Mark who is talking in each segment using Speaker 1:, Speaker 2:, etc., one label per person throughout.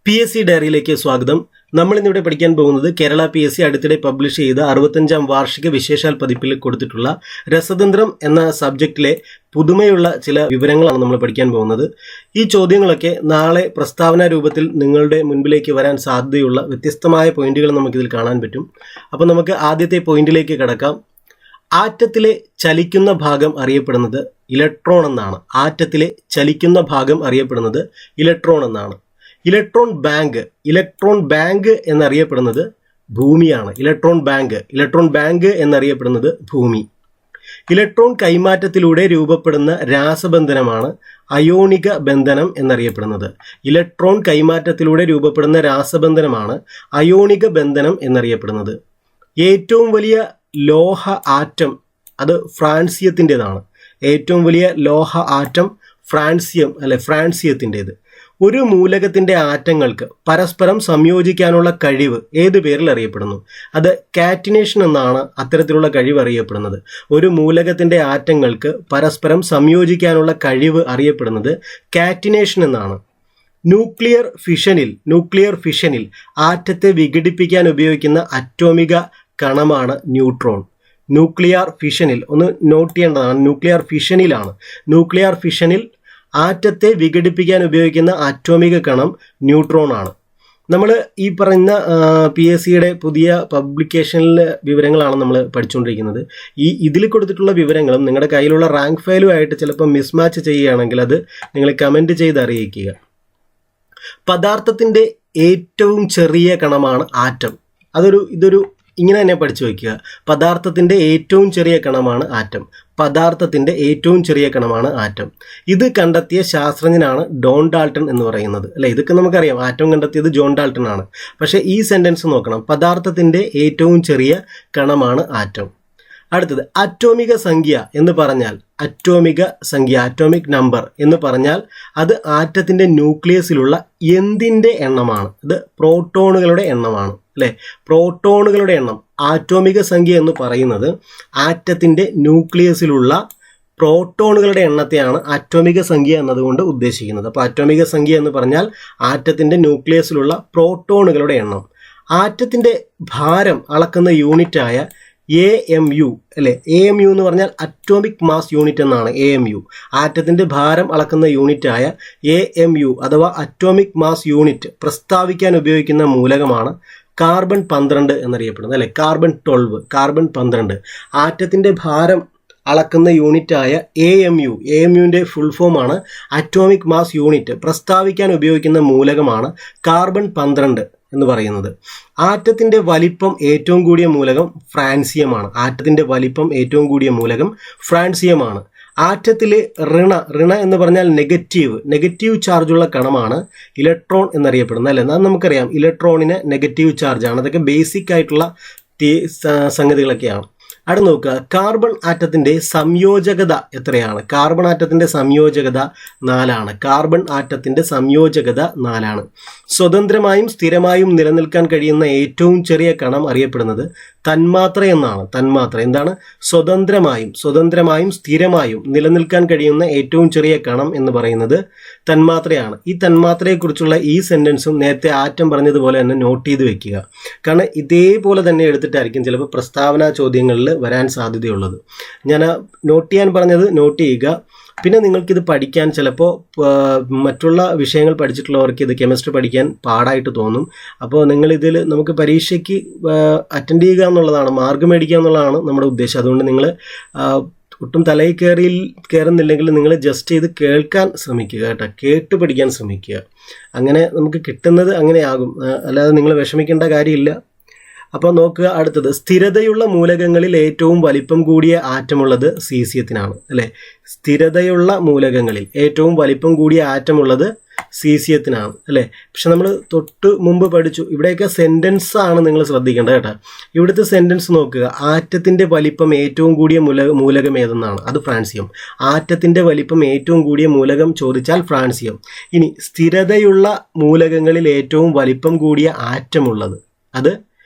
Speaker 1: PSC ഡയറിയിലേക്ക് സ്വാഗതം. നമ്മൾ ഇന്നിവിടെ പഠിക്കാൻ പോകുന്നത് കേരള PSC അടുത്തിടെ പബ്ലിഷ് ചെയ്ത 65ാം വാർഷിക വിശേഷാൽ പതിപ്പിൽ കൊടുത്തിട്ടുള്ള രസതന്ത്രം എന്ന സബ്ജക്റ്റിലെ പുതുമയുള്ള ചില വിവരങ്ങളാണ് നമ്മൾ പഠിക്കാൻ പോകുന്നത്. ഈ ചോദ്യങ്ങളൊക്കെ നാളെ പ്രസ്താവന രൂപത്തിൽ നിങ്ങളുടെ മുൻപിലേക്ക് വരാൻ സാധ്യതയുള്ള വ്യത്യസ്തമായ പോയിന്റുകൾ നമുക്കിതിൽ കാണാൻ പറ്റും. അപ്പോൾ നമുക്ക് ആദ്യത്തെ പോയിന്റിലേക്ക് കടക്കാം. ആറ്റത്തിലെ ചലിക്കുന്ന ഭാഗം അറിയപ്പെടുന്നത് ഇലക്ട്രോൺ എന്നാണ്. ആറ്റത്തിലെ ചലിക്കുന്ന ഭാഗം അറിയപ്പെടുന്നത് ഇലക്ട്രോൺ എന്നാണ്. ഇലക്ട്രോൺ ബാങ്ക് എന്നറിയപ്പെടുന്നത് ഭൂമിയാണ്. ഇലക്ട്രോൺ ബാങ്ക് എന്നറിയപ്പെടുന്നത് ഭൂമി. ഇലക്ട്രോൺ കൈമാറ്റത്തിലൂടെ രൂപപ്പെടുന്ന രാസബന്ധനമാണ് അയോണിക ബന്ധനം എന്നറിയപ്പെടുന്നത്. ഇലക്ട്രോൺ കൈമാറ്റത്തിലൂടെ രൂപപ്പെടുന്ന രാസബന്ധനമാണ് അയോണിക ബന്ധനം എന്നറിയപ്പെടുന്നത്. ഏറ്റവും വലിയ ലോഹ ആറ്റം അത് ഫ്രാൻസിയത്തിൻ്റെതാണ്. ഏറ്റവും വലിയ ലോഹ ആറ്റം ഫ്രാൻസിയത്തിൻ്റേത്. ഒരു മൂലകത്തിന്റെ ആറ്റങ്ങൾക്ക് പരസ്പരം സംയോജിക്കാനുള്ള കഴിവ് ഏത് പേരിൽ അറിയപ്പെടുന്നു? അത് കാറ്റിനേഷൻ എന്നാണ് അത്തരത്തിലുള്ള കഴിവ് അറിയപ്പെടുന്നത്. ഒരു മൂലകത്തിന്റെ ആറ്റങ്ങൾക്ക് പരസ്പരം സംയോജിക്കാനുള്ള കഴിവ് അറിയപ്പെടുന്നത് കാറ്റിനേഷൻ എന്നാണ്. ന്യൂക്ലിയർ ഫിഷനിൽ ആറ്റത്തെ വിഘടിപ്പിക്കാൻ ഉപയോഗിക്കുന്ന അറ്റോമിക കണമാണ് ന്യൂട്രോൺ. ന്യൂക്ലിയർ ഫിഷനിൽ ഒന്ന് നോട്ട് ചെയ്യേണ്ടതാണ്. ന്യൂക്ലിയർ ഫിഷനിൽ ആറ്റത്തെ വിഘടിപ്പിക്കാൻ ഉപയോഗിക്കുന്ന അറ്റോമിക കണം ന്യൂട്രോൺ ആണ്. നമ്മൾ ഈ പറയുന്ന PSCയുടെ പുതിയ പബ്ലിക്കേഷനിലെ വിവരങ്ങളാണ് നമ്മൾ പഠിച്ചുകൊണ്ടിരിക്കുന്നത്. ഇതിൽ കൊടുത്തിട്ടുള്ള വിവരങ്ങളും നിങ്ങളുടെ കയ്യിലുള്ള റാങ്ക് ഫയലുമായിട്ട് ചിലപ്പോൾ മിസ്മാച്ച് ചെയ്യുകയാണെങ്കിൽ അത് നിങ്ങൾ കമൻറ്റ് ചെയ്ത് അറിയിക്കുക. പദാർത്ഥത്തിൻ്റെ ഏറ്റവും ചെറിയ കണമാണ് ആറ്റം. ഇതൊരു ഇങ്ങനെ തന്നെ പഠിച്ചു വയ്ക്കുക. പദാർത്ഥത്തിൻ്റെ ഏറ്റവും ചെറിയ കണമാണ് ആറ്റം. ഇത് കണ്ടെത്തിയ ശാസ്ത്രജ്ഞനാണ് ജോൺ ഡാൾട്ടൺ എന്ന് പറയുന്നത്. അല്ലേ, ഇതൊക്കെ നമുക്കറിയാം. ആറ്റം കണ്ടെത്തിയത് ജോൺ ഡാൾട്ടൺ ആണ്. പക്ഷേ ഈ സെൻറ്റൻസ് നോക്കണം. പദാർത്ഥത്തിൻ്റെ ഏറ്റവും ചെറിയ കണമാണ് ആറ്റം. അടുത്തത് അറ്റോമിക സംഖ്യ എന്ന് പറഞ്ഞാൽ അറ്റോമിക് നമ്പർ എന്ന് പറഞ്ഞാൽ അത് ആറ്റത്തിൻ്റെ ന്യൂക്ലിയസിലുള്ള എന്തിൻ്റെ എണ്ണമാണ്? അത് പ്രോട്ടോണുകളുടെ എണ്ണമാണ്. അല്ലേ, പ്രോട്ടോണുകളുടെ എണ്ണം. ആറ്റോമിക സംഖ്യ എന്ന് പറയുന്നത് ആറ്റത്തിൻ്റെ ന്യൂക്ലിയസിലുള്ള പ്രോട്ടോണുകളുടെ എണ്ണത്തെയാണ് ആറ്റോമിക സംഖ്യ എന്നതുകൊണ്ട് ഉദ്ദേശിക്കുന്നത്. അപ്പോൾ ആറ്റോമിക സംഖ്യ എന്ന് പറഞ്ഞാൽ ആറ്റത്തിൻ്റെ ന്യൂക്ലിയസിലുള്ള പ്രോട്ടോണുകളുടെ എണ്ണം. ആറ്റത്തിൻ്റെ ഭാരം അളക്കുന്ന യൂണിറ്റായ AMU അല്ലേ, AMU എന്ന് പറഞ്ഞാൽ അറ്റോമിക് മാസ് യൂണിറ്റ് എന്നാണ്. AMU ആറ്റത്തിൻ്റെ ഭാരം അളക്കുന്ന യൂണിറ്റായ AMU അഥവാ അറ്റോമിക് മാസ് യൂണിറ്റ് പ്രസ്താവിക്കാൻ ഉപയോഗിക്കുന്ന മൂലകമാണ് കാർബൺ 12 എന്നറിയപ്പെടുന്നത്. അല്ലെ, കാർബൺ 12. ആറ്റത്തിൻ്റെ ഭാരം അളക്കുന്ന യൂണിറ്റായ AMUവിൻ്റെ ഫുൾ ഫോമാണ് അറ്റോമിക് മാസ് യൂണിറ്റ് പ്രസ്താവിക്കാൻ ഉപയോഗിക്കുന്ന മൂലകമാണ് കാർബൺ 12 എന്ന് പറയുന്നത്. ആറ്റത്തിൻ്റെ വലിപ്പം ഏറ്റവും കൂടിയ മൂലകം ഫ്രാൻസിയമാണ്. ആറ്റത്തിലെ ഋണ എന്ന് പറഞ്ഞാൽ നെഗറ്റീവ് ചാർജുള്ള കണമാണ് ഇലക്ട്രോൺ എന്നറിയപ്പെടുന്നത്. അല്ലേ, അത് നമുക്കറിയാം. ഇലക്ട്രോണിന് നെഗറ്റീവ് ചാർജാണ്. അതൊക്കെ ബേസിക് ആയിട്ടുള്ള സംഗതികളൊക്കെയാണ്. അടുത്ത് നോക്കുക, കാർബൺ ആറ്റത്തിൻ്റെ സംയോജകത എത്രയാണ്? കാർബൺ ആറ്റത്തിൻ്റെ സംയോജകത 4 ആണ്. സ്വതന്ത്രമായും സ്ഥിരമായും നിലനിൽക്കാൻ കഴിയുന്ന ഏറ്റവും ചെറിയ കണം അറിയപ്പെടുന്നത് തന്മാത്ര എന്നാണ്. എന്താണ്? സ്വതന്ത്രമായും സ്ഥിരമായും നിലനിൽക്കാൻ കഴിയുന്ന ഏറ്റവും ചെറിയ കണം എന്ന് പറയുന്നത് തന്മാത്രയാണ്. ഈ തന്മാത്രയെക്കുറിച്ചുള്ള ഈ സെൻറ്റൻസും നേരത്തെ ആറ്റം പറഞ്ഞതുപോലെ തന്നെ നോട്ട് ചെയ്ത് വെക്കുക. കാരണം ഇതേപോലെ തന്നെ എടുത്തിട്ടായിരിക്കും ചിലപ്പോൾ പ്രസ്താവന ചോദ്യങ്ങളിൽ വരാൻ സാധ്യതയുള്ളത്. ഞാൻ നോട്ട് ചെയ്യാൻ പറഞ്ഞത് നോട്ട് ചെയ്യുക. പിന്നെ നിങ്ങൾക്കിത് പഠിക്കാൻ ചിലപ്പോൾ മറ്റുള്ള വിഷയങ്ങൾ പഠിച്ചിട്ടുള്ളവർക്ക് ഇത് കെമിസ്ട്രി പഠിക്കാൻ പാടായിട്ട് തോന്നും. അപ്പോൾ നിങ്ങളിതിൽ നമുക്ക് പരീക്ഷയ്ക്ക് അറ്റൻഡ് ചെയ്യുക എന്നുള്ളതാണ്, മാർക്ക് മേടിക്കുക എന്നുള്ളതാണ് നമ്മുടെ ഉദ്ദേശം. അതുകൊണ്ട് നിങ്ങൾ ഒട്ടും തലയിൽ കയറുന്നില്ലെങ്കിൽ നിങ്ങൾ ജസ്റ്റ് ഇത് കേൾക്കാൻ ശ്രമിക്കുക കേട്ടോ. കേട്ട് പഠിക്കാൻ ശ്രമിക്കുക. അങ്ങനെ നമുക്ക് കിട്ടുന്നത് അങ്ങനെയാകും. അല്ലാതെ നിങ്ങൾ വിഷമിക്കേണ്ട കാര്യമില്ല. അപ്പോൾ നോക്കുക, അടുത്തത് സ്ഥിരതയുള്ള മൂലകങ്ങളിൽ ഏറ്റവും വലിപ്പം കൂടിയ ആറ്റമുള്ളത് സീസിയത്തിനാണ്. അല്ലേ, സ്ഥിരതയുള്ള മൂലകങ്ങളിൽ ഏറ്റവും വലിപ്പം കൂടിയ ആറ്റമുള്ളത് സീസിയത്തിനാണ്. അല്ലേ, പക്ഷെ നമ്മൾ തൊട്ട് മുമ്പ് പഠിച്ചു. ഇവിടെയൊക്കെ സെൻറ്റൻസ് ആണ് നിങ്ങൾ ശ്രദ്ധിക്കേണ്ടത് കേട്ടോ. ഇവിടുത്തെ സെൻറ്റൻസ് നോക്കുക. ആറ്റത്തിൻ്റെ വലിപ്പം ഏറ്റവും കൂടിയ മൂലകം ഏതെന്നാണ്? അത് ഫ്രാൻസിയം. ആറ്റത്തിൻ്റെ വലിപ്പം ഏറ്റവും കൂടിയ മൂലകം ചോദിച്ചാൽ ഫ്രാൻസിയം. ഇനി സ്ഥിരതയുള്ള മൂലകങ്ങളിൽ ഏറ്റവും വലിപ്പം കൂടിയ ആറ്റമുള്ളത് അത്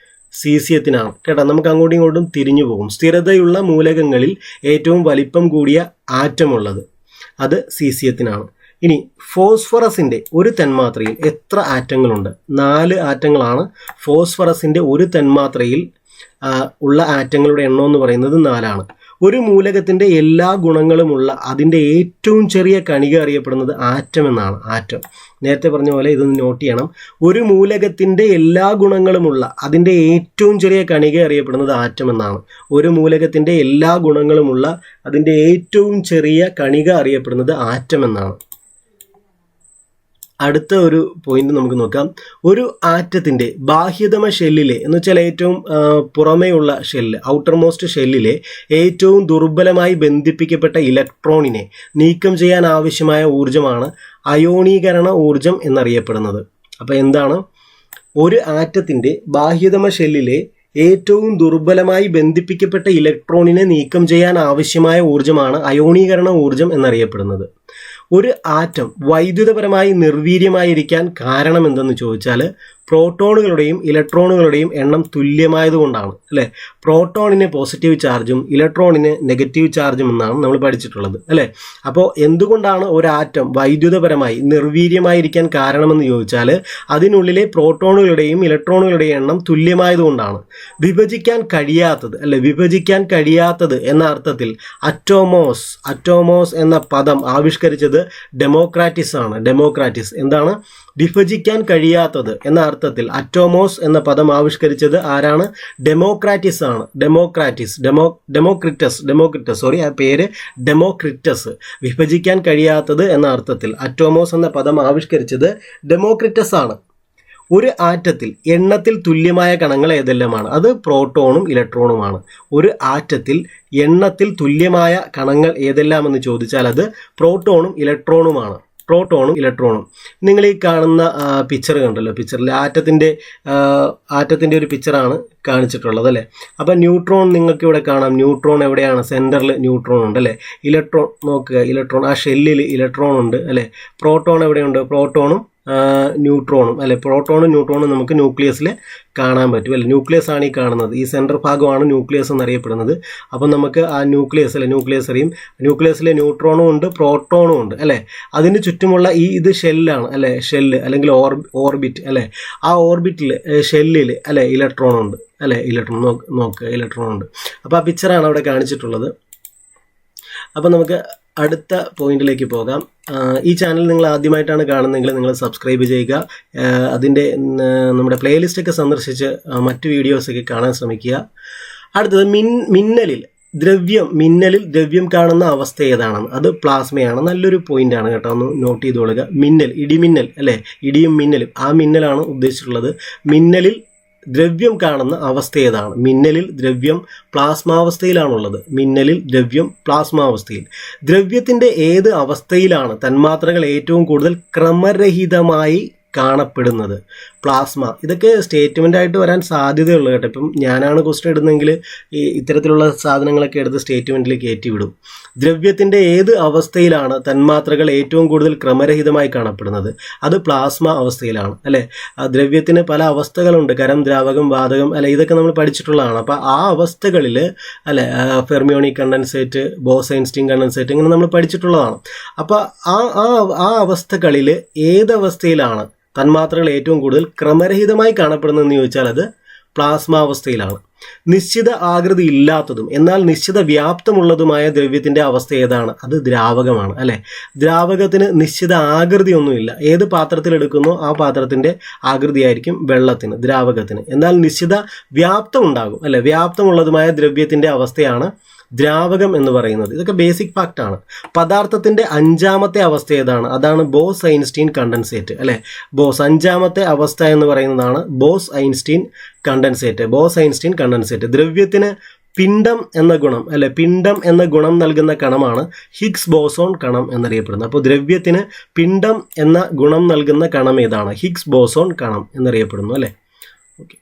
Speaker 1: സീസിയത്തിനാണ് കേട്ടോ. നമുക്ക് അങ്ങോട്ടും ഇങ്ങോട്ടും തിരിഞ്ഞു പോകും. സ്ഥിരതയുള്ള മൂലകങ്ങളിൽ ഏറ്റവും വലിപ്പം കൂടിയ ആറ്റമുള്ളത് അത് സീസിയത്തിനാണ്. ഇനി ഫോസ്ഫറസിൻ്റെ ഒരു തന്മാത്രയിൽ എത്ര ആറ്റങ്ങളുണ്ട്? 4 ആറ്റങ്ങളാണ് ഫോസ്ഫറസിൻ്റെ ഒരു തന്മാത്രയിൽ ഉള്ള ആറ്റങ്ങളുടെ എണ്ണം എന്ന് പറയുന്നത് 4 ഒരു മൂലകത്തിൻ്റെ എല്ലാ ഗുണങ്ങളുമുള്ള അതിൻ്റെ ഏറ്റവും ചെറിയ കണിക അറിയപ്പെടുന്നത് ആറ്റം എന്നാണ്. ആറ്റം നേരത്തെ പറഞ്ഞ പോലെ ഇതൊന്ന് നോട്ട് ചെയ്യണം. ഒരു മൂലകത്തിൻ്റെ എല്ലാ ഗുണങ്ങളുമുള്ള അതിൻ്റെ ഏറ്റവും ചെറിയ കണിക അറിയപ്പെടുന്നത് ആറ്റം എന്നാണ്. ഒരു മൂലകത്തിൻ്റെ എല്ലാ ഗുണങ്ങളുമുള്ള അതിൻ്റെ ഏറ്റവും ചെറിയ കണിക അറിയപ്പെടുന്നത് ആറ്റം എന്നാണ്. അടുത്ത ഒരു പോയിന്റ് നമുക്ക് നോക്കാം. ഒരു ആറ്റത്തിൻ്റെ ബാഹ്യതമ ഷെല്ലിലെ എന്ന് വെച്ചാൽ ഏറ്റവും പുറമേയുള്ള ഷെല്ല്, ഔട്ടർമോസ്റ്റ് ഷെല്ലിലെ ഏറ്റവും ദുർബലമായി ബന്ധിപ്പിക്കപ്പെട്ട ഇലക്ട്രോണിനെ നീക്കം ചെയ്യാൻ ആവശ്യമായ ഊർജ്ജമാണ് അയോണീകരണ ഊർജ്ജം എന്നറിയപ്പെടുന്നത്. അപ്പോൾ എന്താണ്? ഒരു ആറ്റത്തിൻ്റെ ബാഹ്യതമ ഷെല്ലിലെ ഏറ്റവും ദുർബലമായി ബന്ധിപ്പിക്കപ്പെട്ട ഇലക്ട്രോണിനെ നീക്കം ചെയ്യാൻ ആവശ്യമായ ഊർജ്ജമാണ് അയോണീകരണ ഊർജ്ജം എന്നറിയപ്പെടുന്നത്. ഒരു ആറ്റം വൈദ്യുതപരമായി നിർവീര്യമായിരിക്കാൻ കാരണം എന്തെന്ന് ചോദിച്ചാൽ പ്രോട്ടോണുകളുടെയും ഇലക്ട്രോണുകളുടെയും എണ്ണം തുല്യമായതുകൊണ്ടാണ്, അല്ലേ? പ്രോട്ടോണിന് പോസിറ്റീവ് ചാർജും ഇലക്ട്രോണിന് നെഗറ്റീവ് ചാർജും എന്നാണ് നമ്മൾ പഠിച്ചിട്ടുള്ളത്, അല്ലേ? അപ്പോൾ എന്തുകൊണ്ടാണ് ഒരു ആറ്റം വൈദ്യുതപരമായി നിർവീര്യമായിരിക്കാൻ കാരണമെന്ന് ചോദിച്ചാൽ അതിനുള്ളിലെ പ്രോട്ടോണുകളുടെയും ഇലക്ട്രോണുകളുടെയും എണ്ണം തുല്യമായതുകൊണ്ടാണ്. വിഭജിക്കാൻ കഴിയാത്തത്, അല്ലെ? വിഭജിക്കാൻ കഴിയാത്തത് എന്ന അർത്ഥത്തിൽ അറ്റോമോസ് എന്ന പദം ആവിഷ്കരിച്ചത് ഡെമോക്രാറ്റിസ് ആണ്. ഡെമോക്രാറ്റിസ് എന്താണ്? വിഭജിക്കാൻ കഴിയാത്തത് എന്ന അർത്ഥത്തിൽ അറ്റോമോസ് എന്ന പദം ആവിഷ്കരിച്ചത് ആരാണ്? ഡെമോക്രാറ്റിസ് ആണ്. ഡെമോക്രിറ്റസ്. വിഭജിക്കാൻ കഴിയാത്തത് എന്ന അർത്ഥത്തിൽ അറ്റോമോസ് എന്ന പദം ആവിഷ്കരിച്ചത് ഡെമോക്രിറ്റസ് ആണ്. ഒരു ആറ്റത്തിൽ എണ്ണത്തിൽ തുല്യമായ കണങ്ങൾ ഏതെല്ലാമാണ്? അത് പ്രോട്ടോണും ഇലക്ട്രോണുമാണ്. ഒരു ആറ്റത്തിൽ എണ്ണത്തിൽ തുല്യമായ കണങ്ങൾ ഏതെല്ലാമെന്ന് ചോദിച്ചാൽ അത് പ്രോട്ടോണും ഇലക്ട്രോണുമാണ്. നിങ്ങൾ ഈ കാണുന്ന പിക്ചർ കണ്ടല്ലോ, പിക്ചറിൽ ആറ്റത്തിൻ്റെ ഒരു പിക്ചറാണ് കാണിച്ചിട്ടുള്ളത്, അല്ലേ? അപ്പം ന്യൂട്രോൺ നിങ്ങൾക്ക് ഇവിടെ കാണാം. ന്യൂട്രോൺ എവിടെയാണ്? സെൻറ്ററിൽ ന്യൂട്രോൺ ഉണ്ട്, അല്ലേ? ഇലക്ട്രോൺ നോക്കുക, ഇലക്ട്രോൺ ആ ഷെല്ലിൽ ഇലക്ട്രോൺ ഉണ്ട്, അല്ലേ? പ്രോട്ടോൺ എവിടെയുണ്ട്? പ്രോട്ടോണും ന്യൂട്രോണും, അല്ലെ? പ്രോട്ടോണും ന്യൂട്രോണും നമുക്ക് ന്യൂക്ലിയസിൽ കാണാൻ പറ്റും, അല്ലെ? ന്യൂക്ലിയസ് ആണ് ഈ കാണുന്നത്. ഈ സെൻട്രൽ ഭാഗമാണ് ന്യൂക്ലിയസ് എന്നറിയപ്പെടുന്നത്. അപ്പം നമുക്ക് ആ ന്യൂക്ലിയസ് അറിയും. ന്യൂക്ലിയസിലെ ന്യൂട്രോണും ഉണ്ട്, പ്രോട്ടോണും ഉണ്ട്, അല്ലേ? അതിന് ചുറ്റുമുള്ള ഇത് ഷെല്ലാണ്, അല്ലേ? ഷെല്ല് അല്ലെങ്കിൽ ഓർബിറ്റ്, അല്ലേ? ആ ഓർബിറ്റിൽ ഷെല്ലിൽ, അല്ലേ, ഇലക്ട്രോൺ ഉണ്ട്, അല്ലേ? ഇലക്ട്രോൺ നോക്കുക, ഇലക്ട്രോൺ ഉണ്ട്. അപ്പോൾ ആ പിക്ചറാണ് അവിടെ കാണിച്ചിട്ടുള്ളത്. അപ്പം നമുക്ക് അടുത്ത പോയിന്റിലേക്ക് പോകാം. ഈ ചാനൽ നിങ്ങൾ ആദ്യമായിട്ടാണ് കാണുന്നതെങ്കിൽ നിങ്ങൾ സബ്സ്ക്രൈബ് ചെയ്യുക. അതിൻ്റെ നമ്മുടെ പ്ലേലിസ്റ്റൊക്കെ സന്ദർശിച്ച് മറ്റു വീഡിയോസൊക്കെ കാണാൻ ശ്രമിക്കുക. അടുത്തത് മിന്നലിൽ ദ്രവ്യം കാണുന്ന അവസ്ഥ ഏതാണെന്ന്. അത് പ്ലാസ്മയാണ്. നല്ലൊരു പോയിന്റാണ് കേട്ടോ, ഒന്ന് നോട്ട് ചെയ്തോളുക. ഇടിമിന്നൽ, അല്ലേ? ഇടിയും മിന്നലും, ആ മിന്നലാണ് ഉദ്ദേശിച്ചിട്ടുള്ളത്. മിന്നലിൽ ദ്രവ്യം കാണുന്ന അവസ്ഥ ഏതാണ്? മിന്നലിൽ ദ്രവ്യം പ്ലാസ്മാവസ്ഥയിലാണുള്ളത്. ദ്രവ്യത്തിൻ്റെ ഏത് അവസ്ഥയിലാണ് തന്മാത്രകൾ ഏറ്റവും കൂടുതൽ ക്രമരഹിതമായി കാണപ്പെടുന്നത്? പ്ലാസ്മ. ഇതൊക്കെ സ്റ്റേറ്റ്മെൻ്റ് ആയിട്ട് വരാൻ സാധ്യതയുള്ളൂ കേട്ടോ. ഇപ്പം ഞാനാണ് ക്വസ്റ്റ്യൻ ഇടുന്നെങ്കിൽ ഈ ഇത്തരത്തിലുള്ള സാധനങ്ങളൊക്കെ എടുത്ത് സ്റ്റേറ്റ്മെൻറ്റിൽ കയറ്റി വിടും. ദ്രവ്യത്തിൻ്റെ ഏത് അവസ്ഥയിലാണ് തന്മാത്രകൾ ഏറ്റവും കൂടുതൽ ക്രമരഹിതമായി കാണപ്പെടുന്നത്? അത് പ്ലാസ്മ അവസ്ഥയിലാണ്, അല്ലേ? ദ്രവ്യത്തിന് പല അവസ്ഥകളുണ്ട്, ഖരം, ദ്രാവകം, വാതകം, അല്ലെ? ഇതൊക്കെ നമ്മൾ പഠിച്ചിട്ടുള്ളതാണ്. അപ്പോൾ ആ അവസ്ഥകളിൽ, അല്ലെ, ഫെർമിയോണിക് കണ്ടൻസേറ്റ്, ബോസ്-ഐൻസ്റ്റീൻ കണ്ടൻസേറ്റ്, ഇങ്ങനെ നമ്മൾ പഠിച്ചിട്ടുള്ളതാണ്. അപ്പോൾ ആ അവസ്ഥകളിൽ ഏതവസ്ഥയിലാണ് തന്മാത്രകൾ ഏറ്റവും കൂടുതൽ ക്രമരഹിതമായി കാണപ്പെടുന്നതെന്ന് ചോദിച്ചാൽ അത് പ്ലാസ്മാവസ്ഥയിലാണ്. നിശ്ചിത ആകൃതി ഇല്ലാത്തതും എന്നാൽ നിശ്ചിത വ്യാപ്തമുള്ളതുമായ ദ്രവ്യത്തിൻ്റെ അവസ്ഥ ഏതാണ്? അത് ദ്രാവകമാണ്, അല്ലേ? ദ്രാവകത്തിന് നിശ്ചിത ആകൃതി ഒന്നുമില്ല. ഏത് പാത്രത്തിൽ എടുക്കുന്നോ ആ പാത്രത്തിൻ്റെ ആകൃതിയായിരിക്കും ദ്രാവകത്തിന്. എന്നാൽ നിശ്ചിത വ്യാപ്തം ഉണ്ടാകും, അല്ലേ? വ്യാപ്തമുള്ളതുമായ ദ്രവ്യത്തിൻ്റെ അവസ്ഥയാണ് ദ്രാവകം എന്ന് പറയുന്നത്. ഇതൊക്കെ ബേസിക് ഫാക്റ്റാണ്. പദാർത്ഥത്തിൻ്റെ 5ാമത്തെ അവസ്ഥ ഏതാണ്? അതാണ് ബോസ്-ഐൻസ്റ്റീൻ കണ്ടൻസേറ്റ്, അല്ലേ? അഞ്ചാമത്തെ അവസ്ഥ എന്ന് പറയുന്നതാണ് ബോസ്-ഐൻസ്റ്റീൻ കണ്ടൻസേറ്റ്. ദ്രവ്യത്തിന് പിണ്ഡം എന്ന ഗുണം, അല്ലെ? പിണ്ഡം എന്ന ഗുണം നൽകുന്ന കണമാണ് ഹിഗ്സ് ബോസോൺ കണം എന്നറിയപ്പെടുന്നത്. അപ്പോൾ ദ്രവ്യത്തിന് പിണ്ഡം എന്ന ഗുണം നൽകുന്ന കണം ഏതാണ്? ഹിഗ്സ് ബോസോൺ കണം എന്നറിയപ്പെടുന്നു, അല്ലേ? ഓക്കെ.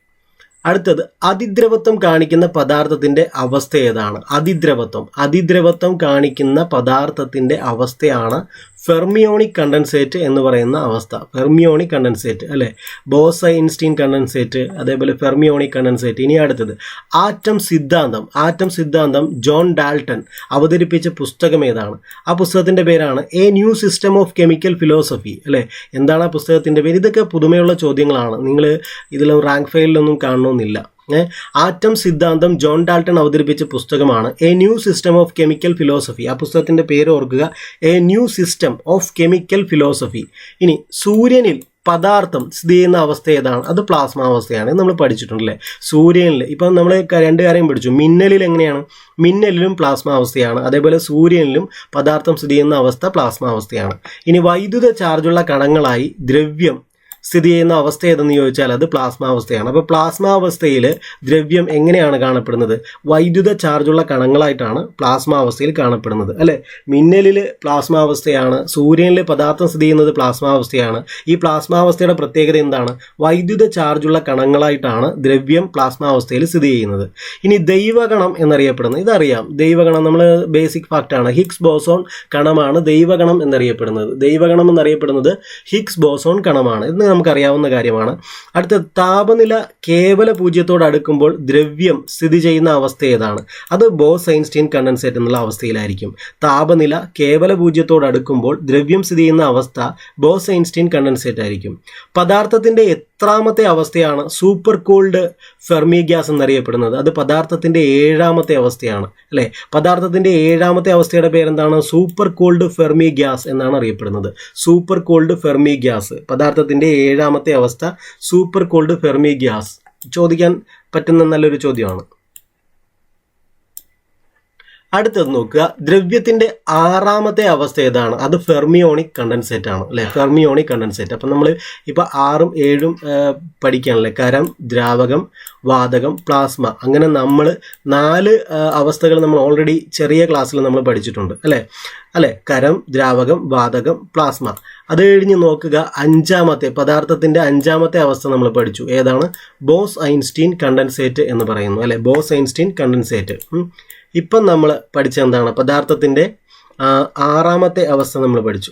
Speaker 1: അടുത്തത് അതിദ്രവത്വം കാണിക്കുന്ന പദാർത്ഥത്തിൻ്റെ അവസ്ഥ ഏതാണ്? അതിദ്രവത്വം കാണിക്കുന്ന പദാർത്ഥത്തിൻ്റെ അവസ്ഥയാണ് ഫെർമിയോണിക് കണ്ടൻസേറ്റ് എന്ന് പറയുന്ന അവസ്ഥ. ഫെർമിയോണിക് കണ്ടൻസേറ്റ് അല്ലേ, ബോസ്-ഐൻസ്റ്റീൻ കണ്ടൻസേറ്റ്, അതേപോലെ ഫെർമിയോണിക് കണ്ടൻസേറ്റ്. ഇനി അടുത്തത് ആറ്റം സിദ്ധാന്തം. ആറ്റം സിദ്ധാന്തം ജോൺ ഡാൾട്ടൺ അവതരിപ്പിച്ച പുസ്തകം ഏതാണ്? ആ പുസ്തകത്തിൻ്റെ പേരാണ് A new system of chemical philosophy അല്ലേ. എന്താണ് ആ പുസ്തകത്തിൻ്റെ പേര്? ഇതൊക്കെ പുതുമയുള്ള ചോദ്യങ്ങളാണ്, നിങ്ങൾ ഇതിലും റാങ്ക് ഫയലിലൊന്നും കാണണമെന്നില്ല. ആറ്റം സിദ്ധാന്തം ജോൺ ഡാൾട്ടൺ അവതരിപ്പിച്ച പുസ്തകമാണ് A new system of chemical philosophy. ആ പുസ്തകത്തിൻ്റെ പേര് ഓർക്കുക, A new system of chemical philosophy. ഇനി സൂര്യനിൽ പദാർത്ഥം സ്ഥിതി ചെയ്യുന്ന അവസ്ഥ ഏതാണ്? അത് പ്ലാസ്മ അവസ്ഥയാണ്. നമ്മൾ പഠിച്ചിട്ടുണ്ടല്ലേ സൂര്യനിൽ. ഇപ്പം നമ്മൾ രണ്ട് കാര്യം പഠിച്ചു. മിന്നലിൽ എങ്ങനെയാണ്? മിന്നലിലും പ്ലാസ്മ അവസ്ഥയാണ്. അതേപോലെ സൂര്യനിലും പദാർത്ഥം സ്ഥിതി ചെയ്യുന്ന അവസ്ഥ പ്ലാസ്മ അവസ്ഥയാണ്. ഇനി വൈദ്യുത ചാർജുള്ള കണങ്ങളായി ദ്രവ്യം സ്ഥിതി ചെയ്യുന്ന അവസ്ഥ ഏതെന്ന് ചോദിച്ചാൽ അത് പ്ലാസ്മാവസ്ഥയാണ്. അപ്പോൾ പ്ലാസ്മാവസ്ഥയിൽ ദ്രവ്യം എങ്ങനെയാണ് കാണപ്പെടുന്നത്? വൈദ്യുത ചാർജുള്ള കണങ്ങളായിട്ടാണ് പ്ലാസ്മാവസ്ഥയിൽ കാണപ്പെടുന്നത് അല്ലേ. മിന്നലിൽ പ്ലാസ്മാവസ്ഥയാണ്, സൂര്യനിൽ പദാർത്ഥം സ്ഥിതി ചെയ്യുന്നത് പ്ലാസ്മാവസ്ഥയാണ്. ഈ പ്ലാസ്മാവസ്ഥയുടെ പ്രത്യേകത എന്താണ്? വൈദ്യുത ചാർജുള്ള കണങ്ങളായിട്ടാണ് ദ്രവ്യം പ്ലാസ്മാവസ്ഥയിൽ സ്ഥിതി ചെയ്യുന്നത്. ഇനി ദൈവഗണം എന്നറിയപ്പെടുന്നത്, ഇതറിയാം, ദൈവഗണം നമ്മൾ ബേസിക് ഫാക്റ്റാണ്. ഹിഗ്സ് ബോസോൺ കണമാണ് ദൈവഗണം എന്നറിയപ്പെടുന്നത്. ദൈവഗണം എന്നറിയപ്പെടുന്നത് ഹിഗ്സ് ബോസോൺ കണമാണ്. ഇത് നമുക്കറിയാവുന്ന കാര്യമാണ്. അടുത്ത താപനില കേവല പൂജ്യത്തോട് അടുക്കുമ്പോൾ ദ്രവ്യം സ്ഥിതി ചെയ്യുന്ന അവസ്ഥ ഏതാണ്? അത് ബോസ്-ഐൻസ്റ്റീൻ കണ്ടൻസേറ്റ് എന്നുള്ള അവസ്ഥയിലായിരിക്കും. താപനില കേവല പൂജ്യത്തോട് അടുക്കുമ്പോൾ ദ്രവ്യം സ്ഥിതി ചെയ്യുന്ന അവസ്ഥ ബോസ്-ഐൻസ്റ്റീൻ കണ്ടൻസേറ്റ് ആയിരിക്കും. പദാർത്ഥത്തിൻ്റെ എത്രാമത്തെ അവസ്ഥയാണ് സൂപ്പർ കൂൾഡ് ഫെർമി ഗ്യാസ് എന്നറിയപ്പെടുന്നത്? അത് പദാർത്ഥത്തിൻ്റെ 7ാമത്തെ അവസ്ഥയാണ് അല്ലേ. പദാർത്ഥത്തിൻ്റെ 7ാമത്തെ അവസ്ഥയുടെ പേരെന്താണ്? സൂപ്പർ കൂൾഡ് ഫെർമി ഗ്യാസ് എന്നാണ് അറിയപ്പെടുന്നത്. സൂപ്പർ കൂൾഡ് ഫെർമി ഗ്യാസ്, പദാർത്ഥത്തിൻ്റെ 7ാമത്തെ അവസ്ഥ സൂപ്പർ കൂൾഡ് ഫെർമി ഗ്യാസ്. ചോദിക്കാൻ പറ്റുന്ന നല്ലൊരു ചോദ്യമാണ്. അടുത്തത് നോക്കുക, ദ്രവ്യത്തിന്റെ 6ാമത്തെ അവസ്ഥ ഏതാണ്? അത് ഫെർമിയോണിക് കണ്ടൻസേറ്റ് ആണ് അല്ലെ. Fermionic condensate. അപ്പം നമ്മൾ ഇപ്പൊ 6ഉം 7ഉം പഠിക്കാനല്ലേ. ഖരം, ദ്രാവകം, വാതകം, പ്ലാസ്മ. അങ്ങനെ നമ്മൾ 4 അവസ്ഥകൾ നമ്മൾ ഓൾറെഡി ചെറിയ ക്ലാസ്സിൽ നമ്മൾ പഠിച്ചിട്ടുണ്ട് അല്ലേ. ഖരം, ദ്രാവകം, വാതകം, പ്ലാസ്മ. അത് കഴിഞ്ഞ് നോക്കുക, 5ാമത്തെ പദാർത്ഥത്തിന്റെ 5ാമത്തെ അവസ്ഥ നമ്മൾ പഠിച്ചു. ഏതാണ്? ബോസ്-ഐൻസ്റ്റീൻ കണ്ടൻസേറ്റ് എന്ന് പറയുന്നു അല്ലെ. Bose-Einstein condensate. ഇപ്പം നമ്മൾ പഠിച്ച എന്താണ്? പദാർത്ഥത്തിൻ്റെ 6ാമത്തെ അവസ്ഥ നമ്മൾ പഠിച്ചു.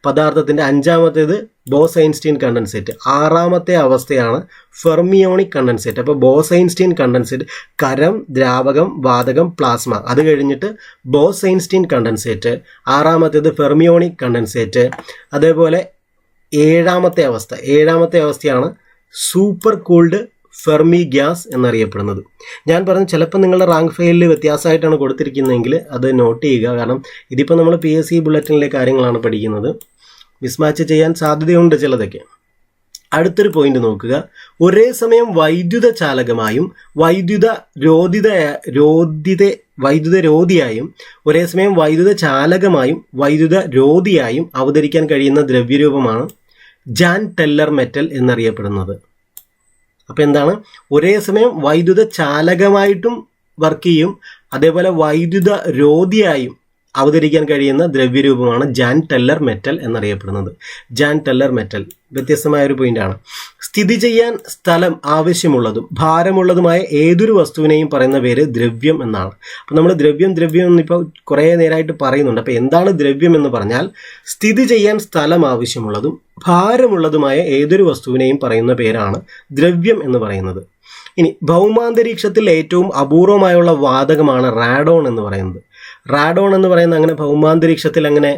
Speaker 1: പദാർത്ഥത്തിൻ്റെ 5ാമത്തേത് ബോസ്-ഐൻസ്റ്റീൻ കണ്ടൻസേറ്റ്, 6ാമത്തെ അവസ്ഥയാണ് ഫെർമിയോണിക് കണ്ടൻസേറ്റ്. അപ്പോൾ ബോസ്-ഐൻസ്റ്റീൻ കണ്ടൻസേറ്റ് ഖരം, ദ്രാവകം, വാതകം, പ്ലാസ്മ. അത് കഴിഞ്ഞിട്ട് ബോസ്-ഐൻസ്റ്റീൻ കണ്ടൻസേറ്റ്, 6ാമത്തേത് ഫെർമിയോണിക് കണ്ടൻസേറ്റ്. അതേപോലെ 7ാമത്തെ അവസ്ഥയാണ് സൂപ്പർ കൂൾഡ് ഫെർമി ഗ്യാസ് എന്നറിയപ്പെടുന്നത്. ഞാൻ പറഞ്ഞു ചിലപ്പോൾ നിങ്ങളുടെ റാങ്ക് ഫയലിൽ വ്യത്യാസമായിട്ടാണ് കൊടുത്തിരിക്കുന്നതെങ്കിൽ അത് നോട്ട് ചെയ്യുക. കാരണം ഇതിപ്പോൾ നമ്മൾ PSC ബുള്ളറ്റിനിലെ കാര്യങ്ങളാണ് പഠിക്കുന്നത്. മിസ്മാച്ച് ചെയ്യാൻ സാധ്യതയുണ്ട് ചിലതൊക്കെ. അടുത്തൊരു പോയിന്റ് നോക്കുക, ഒരേ സമയം വൈദ്യുത ചാലകമായും വൈദ്യുത രോധിയായും ഒരേ സമയം വൈദ്യുത ചാലകമായും വൈദ്യുത രോധിയായും അവതരിക്കാൻ കഴിയുന്ന ദ്രവ്യരൂപമാണ് ജാൻ ടെല്ലർ മെറ്റൽ എന്നറിയപ്പെടുന്നത്. അപ്പം എന്താണ്? ഒരേ സമയം വൈദ്യുത ചാലകമായിട്ടും വർക്ക് ചെയ്യും, അതേപോലെ വൈദ്യുത രോധിയായും അവതരിക്കാൻ കഴിയുന്ന ദ്രവ്യരൂപമാണ് ജാൻ ടെല്ലർ മെറ്റൽ എന്നറിയപ്പെടുന്നത്. ജാൻ ടെല്ലർ മെറ്റൽ വ്യത്യസ്തമായ ഒരു പോയിന്റാണ്. സ്ഥിതി ചെയ്യാൻ സ്ഥലം ആവശ്യമുള്ളതും ഭാരമുള്ളതുമായ ഏതൊരു വസ്തുവിനെയും പറയുന്ന പേര് ദ്രവ്യം എന്നാണ്. അപ്പം നമ്മൾ ദ്രവ്യം എന്നിപ്പോൾ കുറേ നേരമായിട്ട് പറയുന്നുണ്ട്. അപ്പോൾ എന്താണ് ദ്രവ്യം എന്ന് പറഞ്ഞാൽ സ്ഥിതി ചെയ്യാൻ സ്ഥലം ആവശ്യമുള്ളതും ഭാരമുള്ളതുമായ ഏതൊരു വസ്തുവിനെയും പറയുന്ന പേരാണ് ദ്രവ്യം എന്ന് പറയുന്നത്. ഇനി ഭൗമാന്തരീക്ഷത്തിൽ ഏറ്റവും അപൂർവമായുള്ള വാതകമാണ് റാഡോൺ എന്ന് പറയുന്നത്. റാഡോൺ എന്ന് പറയുന്ന അങ്ങനെ ഭൗമാന്തരീക്ഷത്തിൽ അങ്ങനെ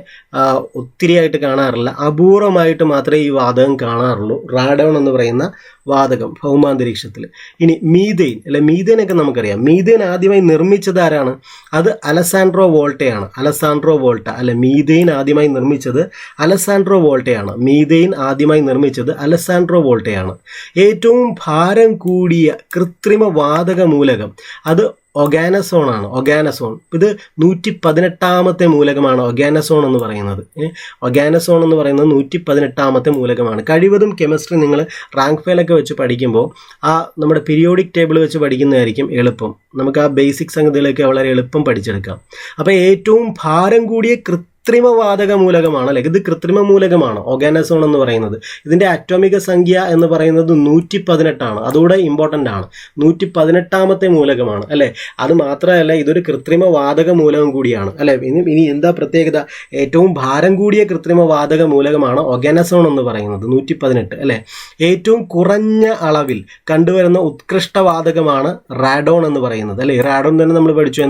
Speaker 1: ഒത്തിരിയായിട്ട് കാണാറില്ല, അപൂർവമായിട്ട് മാത്രമേ ഈ വാതകം കാണാറുള്ളൂ. റാഡോൺ എന്ന് പറയുന്ന വാതകം ഭൗമാന്തരീക്ഷത്തിൽ. ഇനി മീഥെയിൻ മീഥെയിനൊക്കെ നമുക്കറിയാം. മീഥെയിൻ ആദ്യമായി നിർമ്മിച്ചത് ആരാണ്? അത് അലസാൻഡ്രോ വോൾട്ടയാണ്. മീഥെയിൻ ആദ്യമായി നിർമ്മിച്ചത് അലസാൻഡ്രോ വോൾട്ടയാണ്. ഏറ്റവും ഭാരം കൂടിയ കൃത്രിമ വാതക മൂലകം അത് ഒഗാനസോൺ ആണ്. ഇത് 118ാമത്തെ മൂലകമാണ് ഒഗാനസോൺ എന്ന് പറയുന്നത്. 118ാമത്തെ മൂലകമാണ്. കഴിവതും കെമിസ്ട്രി നിങ്ങൾ റാങ്ക് ഫയലൊക്കെ വെച്ച് പഠിക്കുമ്പോൾ നമ്മുടെ പീരിയോഡിക് ടേബിൾ വെച്ച് പഠിക്കുന്നതായിരിക്കും എളുപ്പം. നമുക്ക് ആ ബേസിക് സംഗതികളൊക്കെ വളരെ എളുപ്പം പഠിച്ചെടുക്കാം. അപ്പോൾ ഏറ്റവും ഭാരം കൂടിയ കൃത്രിമ വാതക മൂലകമാണ് അല്ലെ. ഇത് കൃത്രിമ മൂലകമാണ് ഓർഗാനസോൺ എന്ന് പറയുന്നത്. ഇതിന്റെ അറ്റോമിക സംഖ്യ എന്ന് പറയുന്നത് 118 അതുകൂടെ ഇമ്പോർട്ടൻ്റ് ആണ്. 118ാമത്തെ മൂലകമാണ് അല്ലെ. അത് മാത്രമല്ല ഇതൊരു കൃത്രിമ വാതക മൂലകം കൂടിയാണ് അല്ലെ. ഇനി എന്താ പ്രത്യേകത? ഏറ്റവും ഭാരം കൂടിയ കൃത്രിമ വാതക മൂലകമാണ് ഓർഗാനസോൺ എന്ന് പറയുന്നത്, 118 അല്ലെ. ഏറ്റവും കുറഞ്ഞ അളവിൽ കണ്ടുവരുന്ന ഉത്കൃഷ്ട വാതകമാണ് റാഡോൺ എന്ന് പറയുന്നത് അല്ലെ. റാഡോൺ തന്നെ നമ്മൾ പഠിച്ചു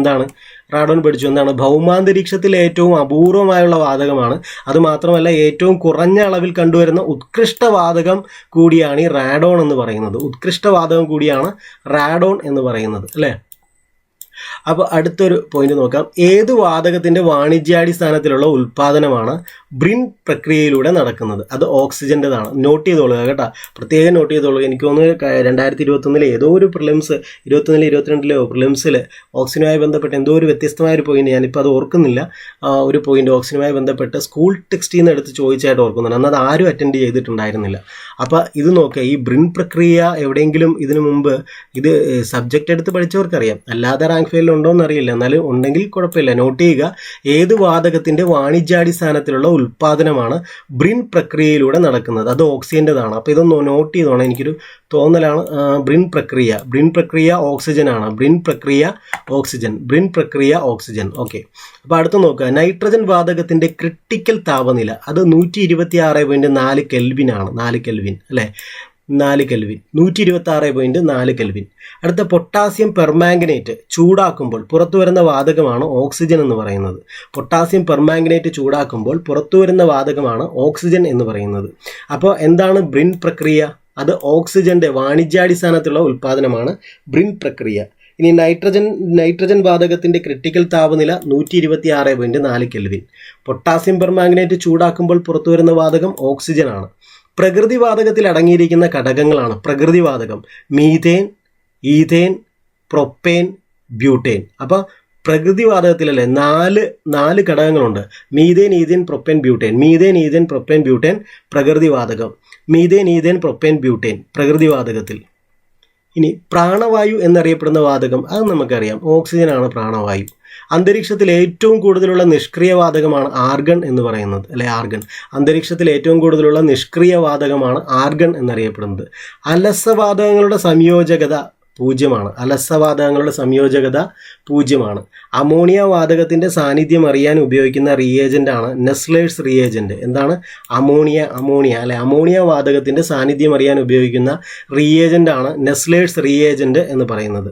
Speaker 1: എന്താണ് ഭൗമാന്തരീക്ഷത്തിൽ ഏറ്റവും അപൂർവമായുള്ള വാതകമാണ്. അതുമാത്രമല്ല ഏറ്റവും കുറഞ്ഞ അളവിൽ കണ്ടുവരുന്ന ഉത്കൃഷ്ട വാതകം കൂടിയാണ് ഈ റാഡോൺ എന്ന് പറയുന്നത്. ഉത്കൃഷ്ട വാതകം കൂടിയാണ് റാഡോൺ എന്ന് പറയുന്നത് അല്ലേ. അപ്പോൾ അടുത്തൊരു പോയിന്റ് നോക്കാം. ഏത് വാതകത്തിന്റെ വാണിജ്യാടിസ്ഥാനത്തിലുള്ള ഉൽപാദനമാണ് ബ്രിൻ പ്രക്രിയയിലൂടെ നടക്കുന്നത്? അത് ഓക്സിജൻ്റെതാണ്. നോട്ട് ചെയ്തോളുക കേട്ടോ, പ്രത്യേകം നോട്ട് ചെയ്തോളുക. എനിക്ക് തോന്നുന്നു 2021 ഏതോ ഒരു പ്രിലിംസ് 21 22 പ്രിലിംസിൽ ഓക്സിജനുമായി ബന്ധപ്പെട്ട് എന്തോ ഒരു വ്യത്യസ്തമായ ഒരു പോയിന്റ്, ഞാനിപ്പോൾ അത് ഓർക്കുന്നില്ല, ഒരു പോയിന്റ് ഓക്സിജനുമായി ബന്ധപ്പെട്ട് സ്കൂൾ ടെക്സ്റ്റിൽ നിന്ന് എടുത്ത് ചോദിച്ചായിട്ട് ഓർക്കുന്നുണ്ട്. എന്നാൽ അത് ആരും അറ്റൻഡ് ചെയ്തിട്ടുണ്ടായിരുന്നില്ല. അപ്പോൾ ഇത് നോക്കുക, ഈ ബ്രിൻ പ്രക്രിയ എവിടെയെങ്കിലും ഇതിനു മുമ്പ് ഇത് സബ്ജക്റ്റ് എടുത്ത് പഠിച്ചവർക്കറിയാം, അല്ലാതെ റാങ്ക് ഫെയിലിൽ ഉണ്ടോ എന്നറിയില്ല, എന്നാലും ഉണ്ടെങ്കിൽ കുഴപ്പമില്ല. നോട്ട് ചെയ്യുക, ഏത് വാതകത്തിന്റെ വാണിജ്യാടിസ്ഥാനത്തിലുള്ള ഉൽപാദനമാണ് ബ്രിൻ പ്രക്രിയയിലൂടെ നടക്കുന്നത്? അത് ഓക്സിജൻ്റെതാണ്. അപ്പോൾ ഇതൊന്ന് നോട്ട് ചെയ്തോണം, എനിക്കൊരു തോന്നലാണ്. ബ്രിൻ പ്രക്രിയ ഓക്സിജൻ ആണ്. ബ്രിൻ പ്രക്രിയ ഓക്സിജൻ. ഓക്കെ. അപ്പോൾ അടുത്ത് നോക്കുക, നൈട്രജൻ വാതകത്തിന്റെ ക്രിട്ടിക്കൽ താപനില അത് 126.4 കെൽവിൻ ആണ്. 4 കെൽവിൻ അല്ലേ, 4 കെൽവിൻ, 126.4 കെൽവിൻ. അടുത്ത പൊട്ടാസ്യം പെർമാംഗനേറ്റ് ചൂടാക്കുമ്പോൾ പുറത്തു വരുന്ന വാതകമാണ് ഓക്സിജൻ എന്ന് പറയുന്നത്. പൊട്ടാസ്യം പെർമാംഗനേറ്റ് ചൂടാക്കുമ്പോൾ പുറത്തു വരുന്ന വാതകമാണ് ഓക്സിജൻ എന്ന് പറയുന്നത്. അപ്പോൾ എന്താണ് ബ്രിൻ പ്രക്രിയ? അത് ഓക്സിജന്റെ വാണിജ്യാടിസ്ഥാനത്തിലുള്ള ഉൽപാദനമാണ് ബ്രിൻ പ്രക്രിയ. ഇനി നൈട്രജൻ വാതകത്തിന്റെ ക്രിട്ടിക്കൽ താപനില 126.4 കെൽവിൻ. പൊട്ടാസ്യം പെർമാംഗനേറ്റ് ചൂടാക്കുമ്പോൾ പുറത്തു വരുന്ന വാതകം ഓക്സിജൻ ആണ്. പ്രകൃതിവാതകത്തിൽ അടങ്ങിയിരിക്കുന്ന ഘടകങ്ങളാണ് പ്രകൃതിവാതകം: മീഥേൻ, ഈഥേൻ, പ്രൊപ്പേൻ, ബ്യൂട്ടേൻ. അപ്പോൾ പ്രകൃതിവാതകത്തിലല്ലേ നാല് ഘടകങ്ങളുണ്ട്: മീഥേൻ, ഈഥേൻ, പ്രൊപ്പേൻ, ബ്യൂട്ടേൻ. പ്രകൃതിവാതകം. മീഥേൻ, ഈഥേൻ, പ്രൊപ്പേൻ, ബ്യൂട്ടേൻ പ്രകൃതിവാതകത്തിൽ. ഇനി പ്രാണവായു എന്നറിയപ്പെടുന്ന വാതകം അത് നമുക്കറിയാം, ഓക്സിജൻ ആണ് പ്രാണവായു. അന്തരീക്ഷത്തിൽ ഏറ്റവും കൂടുതലുള്ള നിഷ്ക്രിയ വാതകമാണ് ആർഗൺ എന്ന് പറയുന്നത് അല്ലെ. അന്തരീക്ഷത്തിൽ ഏറ്റവും കൂടുതലുള്ള നിഷ്ക്രിയ വാതകമാണ് ആർഗൺ എന്നറിയപ്പെടുന്നത്. അലസവാതകങ്ങളുടെ സംയോജകത 0. അമോണിയ വാതകത്തിന്റെ സാന്നിധ്യം അറിയാൻ ഉപയോഗിക്കുന്ന റിയേജന്റ് ആണ് നെസ്ലേഴ്സ് റിയേജന്റ്. എന്താണ്? അമോണിയ വാതകത്തിന്റെ സാന്നിധ്യം അറിയാൻ ഉപയോഗിക്കുന്ന റിയേജന്റ് ആണ് നെസ്ലേഴ്സ് റിയേജന്റ് എന്ന് പറയുന്നത്.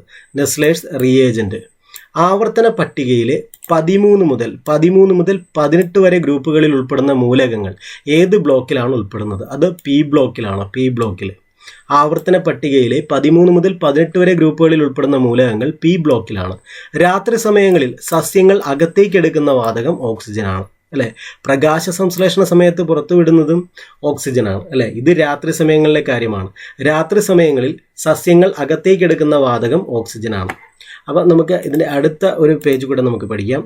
Speaker 1: ആവർത്തന പട്ടികയിലെ 13 മുതൽ 18 വരെ ഗ്രൂപ്പുകളിൽ ഉൾപ്പെടുന്ന മൂലകങ്ങൾ ഏത് ബ്ലോക്കിലാണ് ഉൾപ്പെടുന്നത്? അത് പി ബ്ലോക്കിൽ. ആവർത്തന പട്ടികയിലെ 13 മുതൽ 18 വരെ ഗ്രൂപ്പുകളിൽ ഉൾപ്പെടുന്ന മൂലകങ്ങൾ പി ബ്ലോക്കിലാണ്. രാത്രി സമയങ്ങളിൽ സസ്യങ്ങൾ അകത്തേക്കെടുക്കുന്ന വാതകം ഓക്സിജനാണ് അല്ലെ. പ്രകാശ സംശ്ലേഷണ സമയത്ത് പുറത്തുവിടുന്നതും ഓക്സിജനാണ് അല്ലെ. ഇത് രാത്രി സമയങ്ങളിലെ കാര്യമാണ്. രാത്രി സമയങ്ങളിൽ സസ്യങ്ങൾ അകത്തേക്കെടുക്കുന്ന വാതകം ഓക്സിജനാണ്. അപ്പോൾ നമുക്ക് ഇതിൻ്റെ അടുത്ത ഒരു പേജ് കൂടെ നമുക്ക് പഠിക്കാം.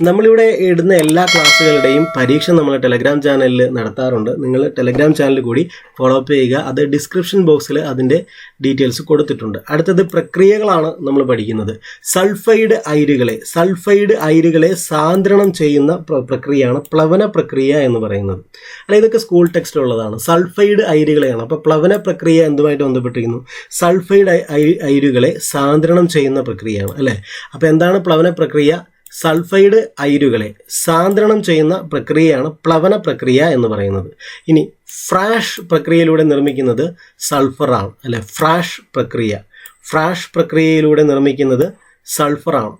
Speaker 1: നമ്മളിവിടെ ഇടുന്ന എല്ലാ ക്ലാസ്സുകളുടെയും പരീക്ഷ നമ്മൾ ടെലഗ്രാം ചാനലിൽ നടത്താറുണ്ട്. നിങ്ങൾ ടെലഗ്രാം ചാനൽ കൂടി ഫോളോ അപ്പ് ചെയ്യുക. അത് ഡിസ്ക്രിപ്ഷൻ ബോക്സിൽ അതിൻ്റെ ഡീറ്റെയിൽസ് കൊടുത്തിട്ടുണ്ട്. അടുത്തത് പ്രക്രിയകളാണ് നമ്മൾ പഠിക്കുന്നത്. സൾഫൈഡ് അയിരുകളെ സാന്ദ്രണം ചെയ്യുന്ന പ്രക്രിയയാണ് പ്ലവന പ്രക്രിയ എന്ന് പറയുന്നത്. അല്ലെ, ഇതൊക്കെ സ്കൂൾ ടെക്സ്റ്റിലുള്ളതാണ്. സൾഫൈഡ് അയിരുകളെയാണ്. അപ്പോൾ പ്ലവന പ്രക്രിയ എന്തുമായിട്ട് ബന്ധപ്പെട്ടിരിക്കുന്നു? സൾഫൈഡ് അയിരുകളെ സാന്ദ്രണം ചെയ്യുന്ന പ്രക്രിയയാണ് അല്ലേ. അപ്പോൾ എന്താണ് പ്ലവന പ്രക്രിയ? സൾഫൈഡ് അയിരുകളെ സാന്ദ്രണം ചെയ്യുന്ന പ്രക്രിയയാണ് പ്ലവന പ്രക്രിയ എന്ന് പറയുന്നത്. ഇനി ഫ്രാഷ് പ്രക്രിയയിലൂടെ നിർമ്മിക്കുന്നത് സൾഫറാണ് അല്ലെ. ഫ്രാഷ് പ്രക്രിയയിലൂടെ നിർമ്മിക്കുന്നത് സൾഫറാണ്.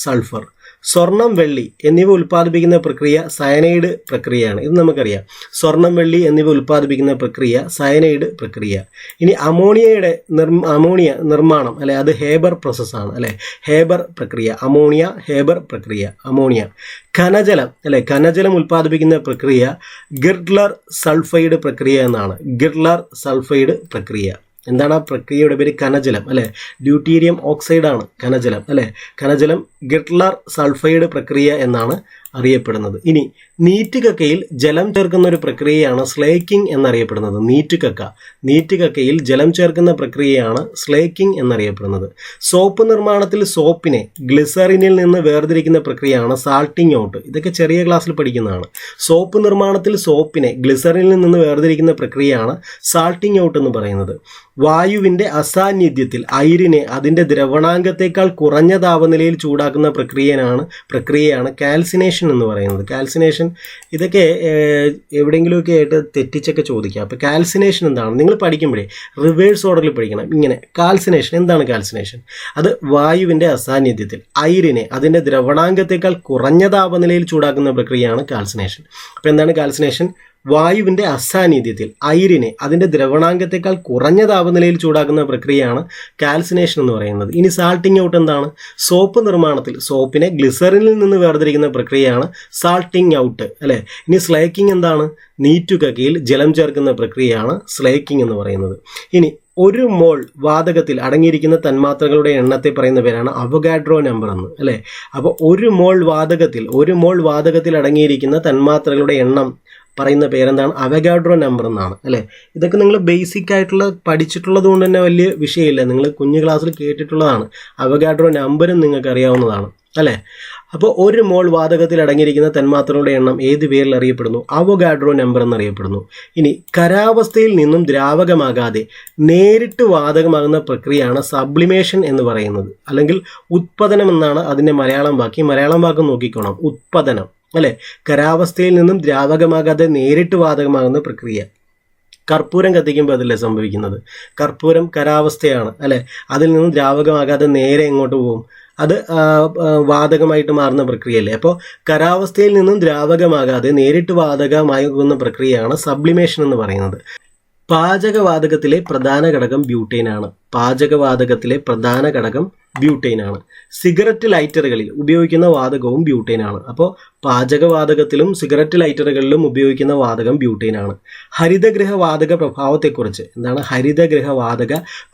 Speaker 1: സൾഫർ. സ്വർണം, വെള്ളി എന്നിവ ഉൽപ്പാദിപ്പിക്കുന്ന പ്രക്രിയ സയനൈഡ് പ്രക്രിയയാണ്. ഇത് നമുക്കറിയാം. സ്വർണം, വെള്ളി എന്നിവ ഉൽപ്പാദിപ്പിക്കുന്ന പ്രക്രിയ സയനൈഡ് പ്രക്രിയ. ഇനി അമോണിയ നിർമ്മാണം അല്ലെ, അത് ഹേബർ പ്രോസസ്സാണ് അല്ലെ. ഹേബർ പ്രക്രിയ. അമോണിയ. ഖനജലം ഉൽപ്പാദിപ്പിക്കുന്ന പ്രക്രിയ ഗിർഡ്ലർ സൾഫൈഡ് പ്രക്രിയ എന്നാണ്. എന്താണ് ആ പ്രക്രിയയുടെ പേര്? കനജലം അല്ലെ. ഡ്യൂട്ടീരിയം ഓക്സൈഡ് ആണ് കനജലം അല്ലെ. കനജലം ഗിർഡ്ലർ സൾഫൈഡ് പ്രക്രിയ എന്നാണ് അറിയപ്പെടുന്നത്. ഇനി നീറ്റുകക്കയിൽ ജലം ചേർക്കുന്ന ഒരു പ്രക്രിയയാണ് സ്ലേക്കിംഗ് എന്നറിയപ്പെടുന്നത്. നീറ്റുകക്കയിൽ ജലം ചേർക്കുന്ന പ്രക്രിയയാണ് സ്ലേക്കിംഗ് എന്നറിയപ്പെടുന്നത്. സോപ്പ് നിർമ്മാണത്തിൽ സോപ്പിനെ ഗ്ലിസറിനിൽ നിന്ന് വേർതിരിക്കുന്ന പ്രക്രിയയാണ് സാൾട്ടിംഗ് ഔട്ട്. ഇതൊക്കെ ചെറിയ ക്ലാസ്സിൽ പഠിക്കുന്നതാണ്. സോപ്പ് നിർമ്മാണത്തിൽ സോപ്പിനെ ഗ്ലിസറിനിൽ നിന്ന് വേർതിരിക്കുന്ന പ്രക്രിയയാണ് സാൾട്ടിംഗ് ഔട്ട് എന്ന് പറയുന്നത്. വായുവിൻ്റെ അസാന്നിധ്യത്തിൽ അയിരിനെ അതിൻ്റെ ദ്രവണാങ്കത്തേക്കാൾ കുറഞ്ഞ താപനിലയിൽ ചൂടാക്കുന്ന പ്രക്രിയയാണ് കാൽസിനേഷൻ എന്ന് പറയുന്നത്. കാൽസിനേഷൻ ഇതൊക്കെ എവിടെയെങ്കിലുമൊക്കെ ആയിട്ട് തെറ്റിച്ചൊക്കെ ചോദിക്കാം. അപ്പോൾ കാൽസിനേഷൻ എന്താണ് നിങ്ങൾ പഠിക്കുമ്പോഴേ റിവേഴ്സ് ഓർഡറിൽ പഠിക്കണം. ഇങ്ങനെ കാൽസിനേഷൻ എന്താണ്? കാൽസിനേഷൻ അത് വായുവിൻ്റെ അസാന്നിധ്യത്തിൽ അയിരിനെ അതിൻ്റെ ദ്രവണാങ്കത്തേക്കാൾ കുറഞ്ഞ താപനിലയിൽ ചൂടാക്കുന്ന പ്രക്രിയയാണ് കാൽസിനേഷൻ. അപ്പോൾ എന്താണ് കാൽസിനേഷൻ? വായുവിൻ്റെ അസാന്നിധ്യത്തിൽ അയിരിനെ അതിൻ്റെ ദ്രവണാങ്കത്തേക്കാൾ കുറഞ്ഞ താപനിലയിൽ ചൂടാക്കുന്ന പ്രക്രിയയാണ് കാൽസിനേഷൻ എന്ന് പറയുന്നത്. ഇനി സാൾട്ടിംഗ് ഔട്ട് എന്താണ്? സോപ്പ് നിർമ്മാണത്തിൽ സോപ്പിനെ ഗ്ലിസറിനിൽ നിന്ന് വേർതിരിക്കുന്ന പ്രക്രിയയാണ് സാൾട്ടിംഗ് ഔട്ട് അല്ലേ. ഇനി സ്ലേക്കിംഗ് എന്താണ്? നീറ്റുകക്കയിൽ ജലം ചേർക്കുന്ന പ്രക്രിയയാണ് സ്ലേക്കിംഗ് എന്ന് പറയുന്നത്. ഇനി ഒരു മോൾ വാതകത്തിൽ അടങ്ങിയിരിക്കുന്ന തന്മാത്രകളുടെ എണ്ണത്തെ പറയുന്ന പേരാണ് അവഗാഡ്രോ നമ്പർ എന്ന് അല്ലേ. അപ്പോൾ ഒരു മോൾ വാതകത്തിൽ അടങ്ങിയിരിക്കുന്ന തന്മാത്രകളുടെ എണ്ണം പറയുന്ന പേരെന്താണ്? അവഗാഡ്രോ നമ്പർ എന്നാണ് അല്ലേ. ഇതൊക്കെ നിങ്ങൾ ബേസിക് ആയിട്ടുള്ള പഠിച്ചിട്ടുള്ളത് കൊണ്ട് തന്നെ വലിയ വിഷയമില്ല. നിങ്ങൾ കുഞ്ഞു ക്ലാസ്സിൽ കേട്ടിട്ടുള്ളതാണ്. അവഗാഡ്രോ നമ്പറും നിങ്ങൾക്ക് അറിയാവുന്നതാണ് അല്ലേ. അപ്പോൾ ഒരു മോൾ വാതകത്തിൽ അടങ്ങിയിരിക്കുന്ന തന്മാത്രകളുടെ എണ്ണം ഏത് പേരിൽ അറിയപ്പെടുന്നു? അവഗാഡ്രോ നമ്പർ എന്നറിയപ്പെടുന്നു. ഇനി ഖരാവസ്ഥയിൽ നിന്നും ദ്രാവകമാകാതെ നേരിട്ട് വാതകമാകുന്ന പ്രക്രിയയാണ് സബ്ലിമേഷൻ എന്ന് പറയുന്നത്, അല്ലെങ്കിൽ ഉത്പതനം എന്നാണ് അതിൻ്റെ മലയാളം വാക്ക് നോക്കിക്കോണം. ഉത്പതനം അല്ലേ. ഖരാവസ്ഥയിൽ നിന്നും ദ്രാവകമാകാതെ നേരിട്ട് വാതകമാകുന്ന പ്രക്രിയ. കർപ്പൂരം കത്തിക്കുമ്പോൾ അതല്ലേ സംഭവിക്കുന്നത്? കർപ്പൂരം ഖരാവസ്ഥയാണ് അല്ലേ. അതിൽ നിന്നും ദ്രാവകമാകാതെ നേരെ എങ്ങോട്ട് പോകും? അത് വാതകമായിട്ട് മാറുന്ന പ്രക്രിയയല്ലേ. അപ്പോൾ ഖരാവസ്ഥയിൽ നിന്നും ദ്രാവകമാകാതെ നേരിട്ട് വാതകമാകുന്ന പ്രക്രിയയാണ് സബ്ലിമേഷൻ എന്ന് പറയുന്നത്. പാചകവാതകത്തിലെ പ്രധാന ഘടകം ബ്യൂട്ടൈനാണ്. സിഗരറ്റ് ലൈറ്ററുകളിൽ ഉപയോഗിക്കുന്ന വാതകവും ബ്യൂട്ടൈനാണ്. അപ്പോൾ പാചകവാതകത്തിലും സിഗരറ്റ് ലൈറ്ററുകളിലും ഉപയോഗിക്കുന്ന വാതകം ബ്യൂട്ടൈനാണ്. ഹരിതഗൃഹവാതക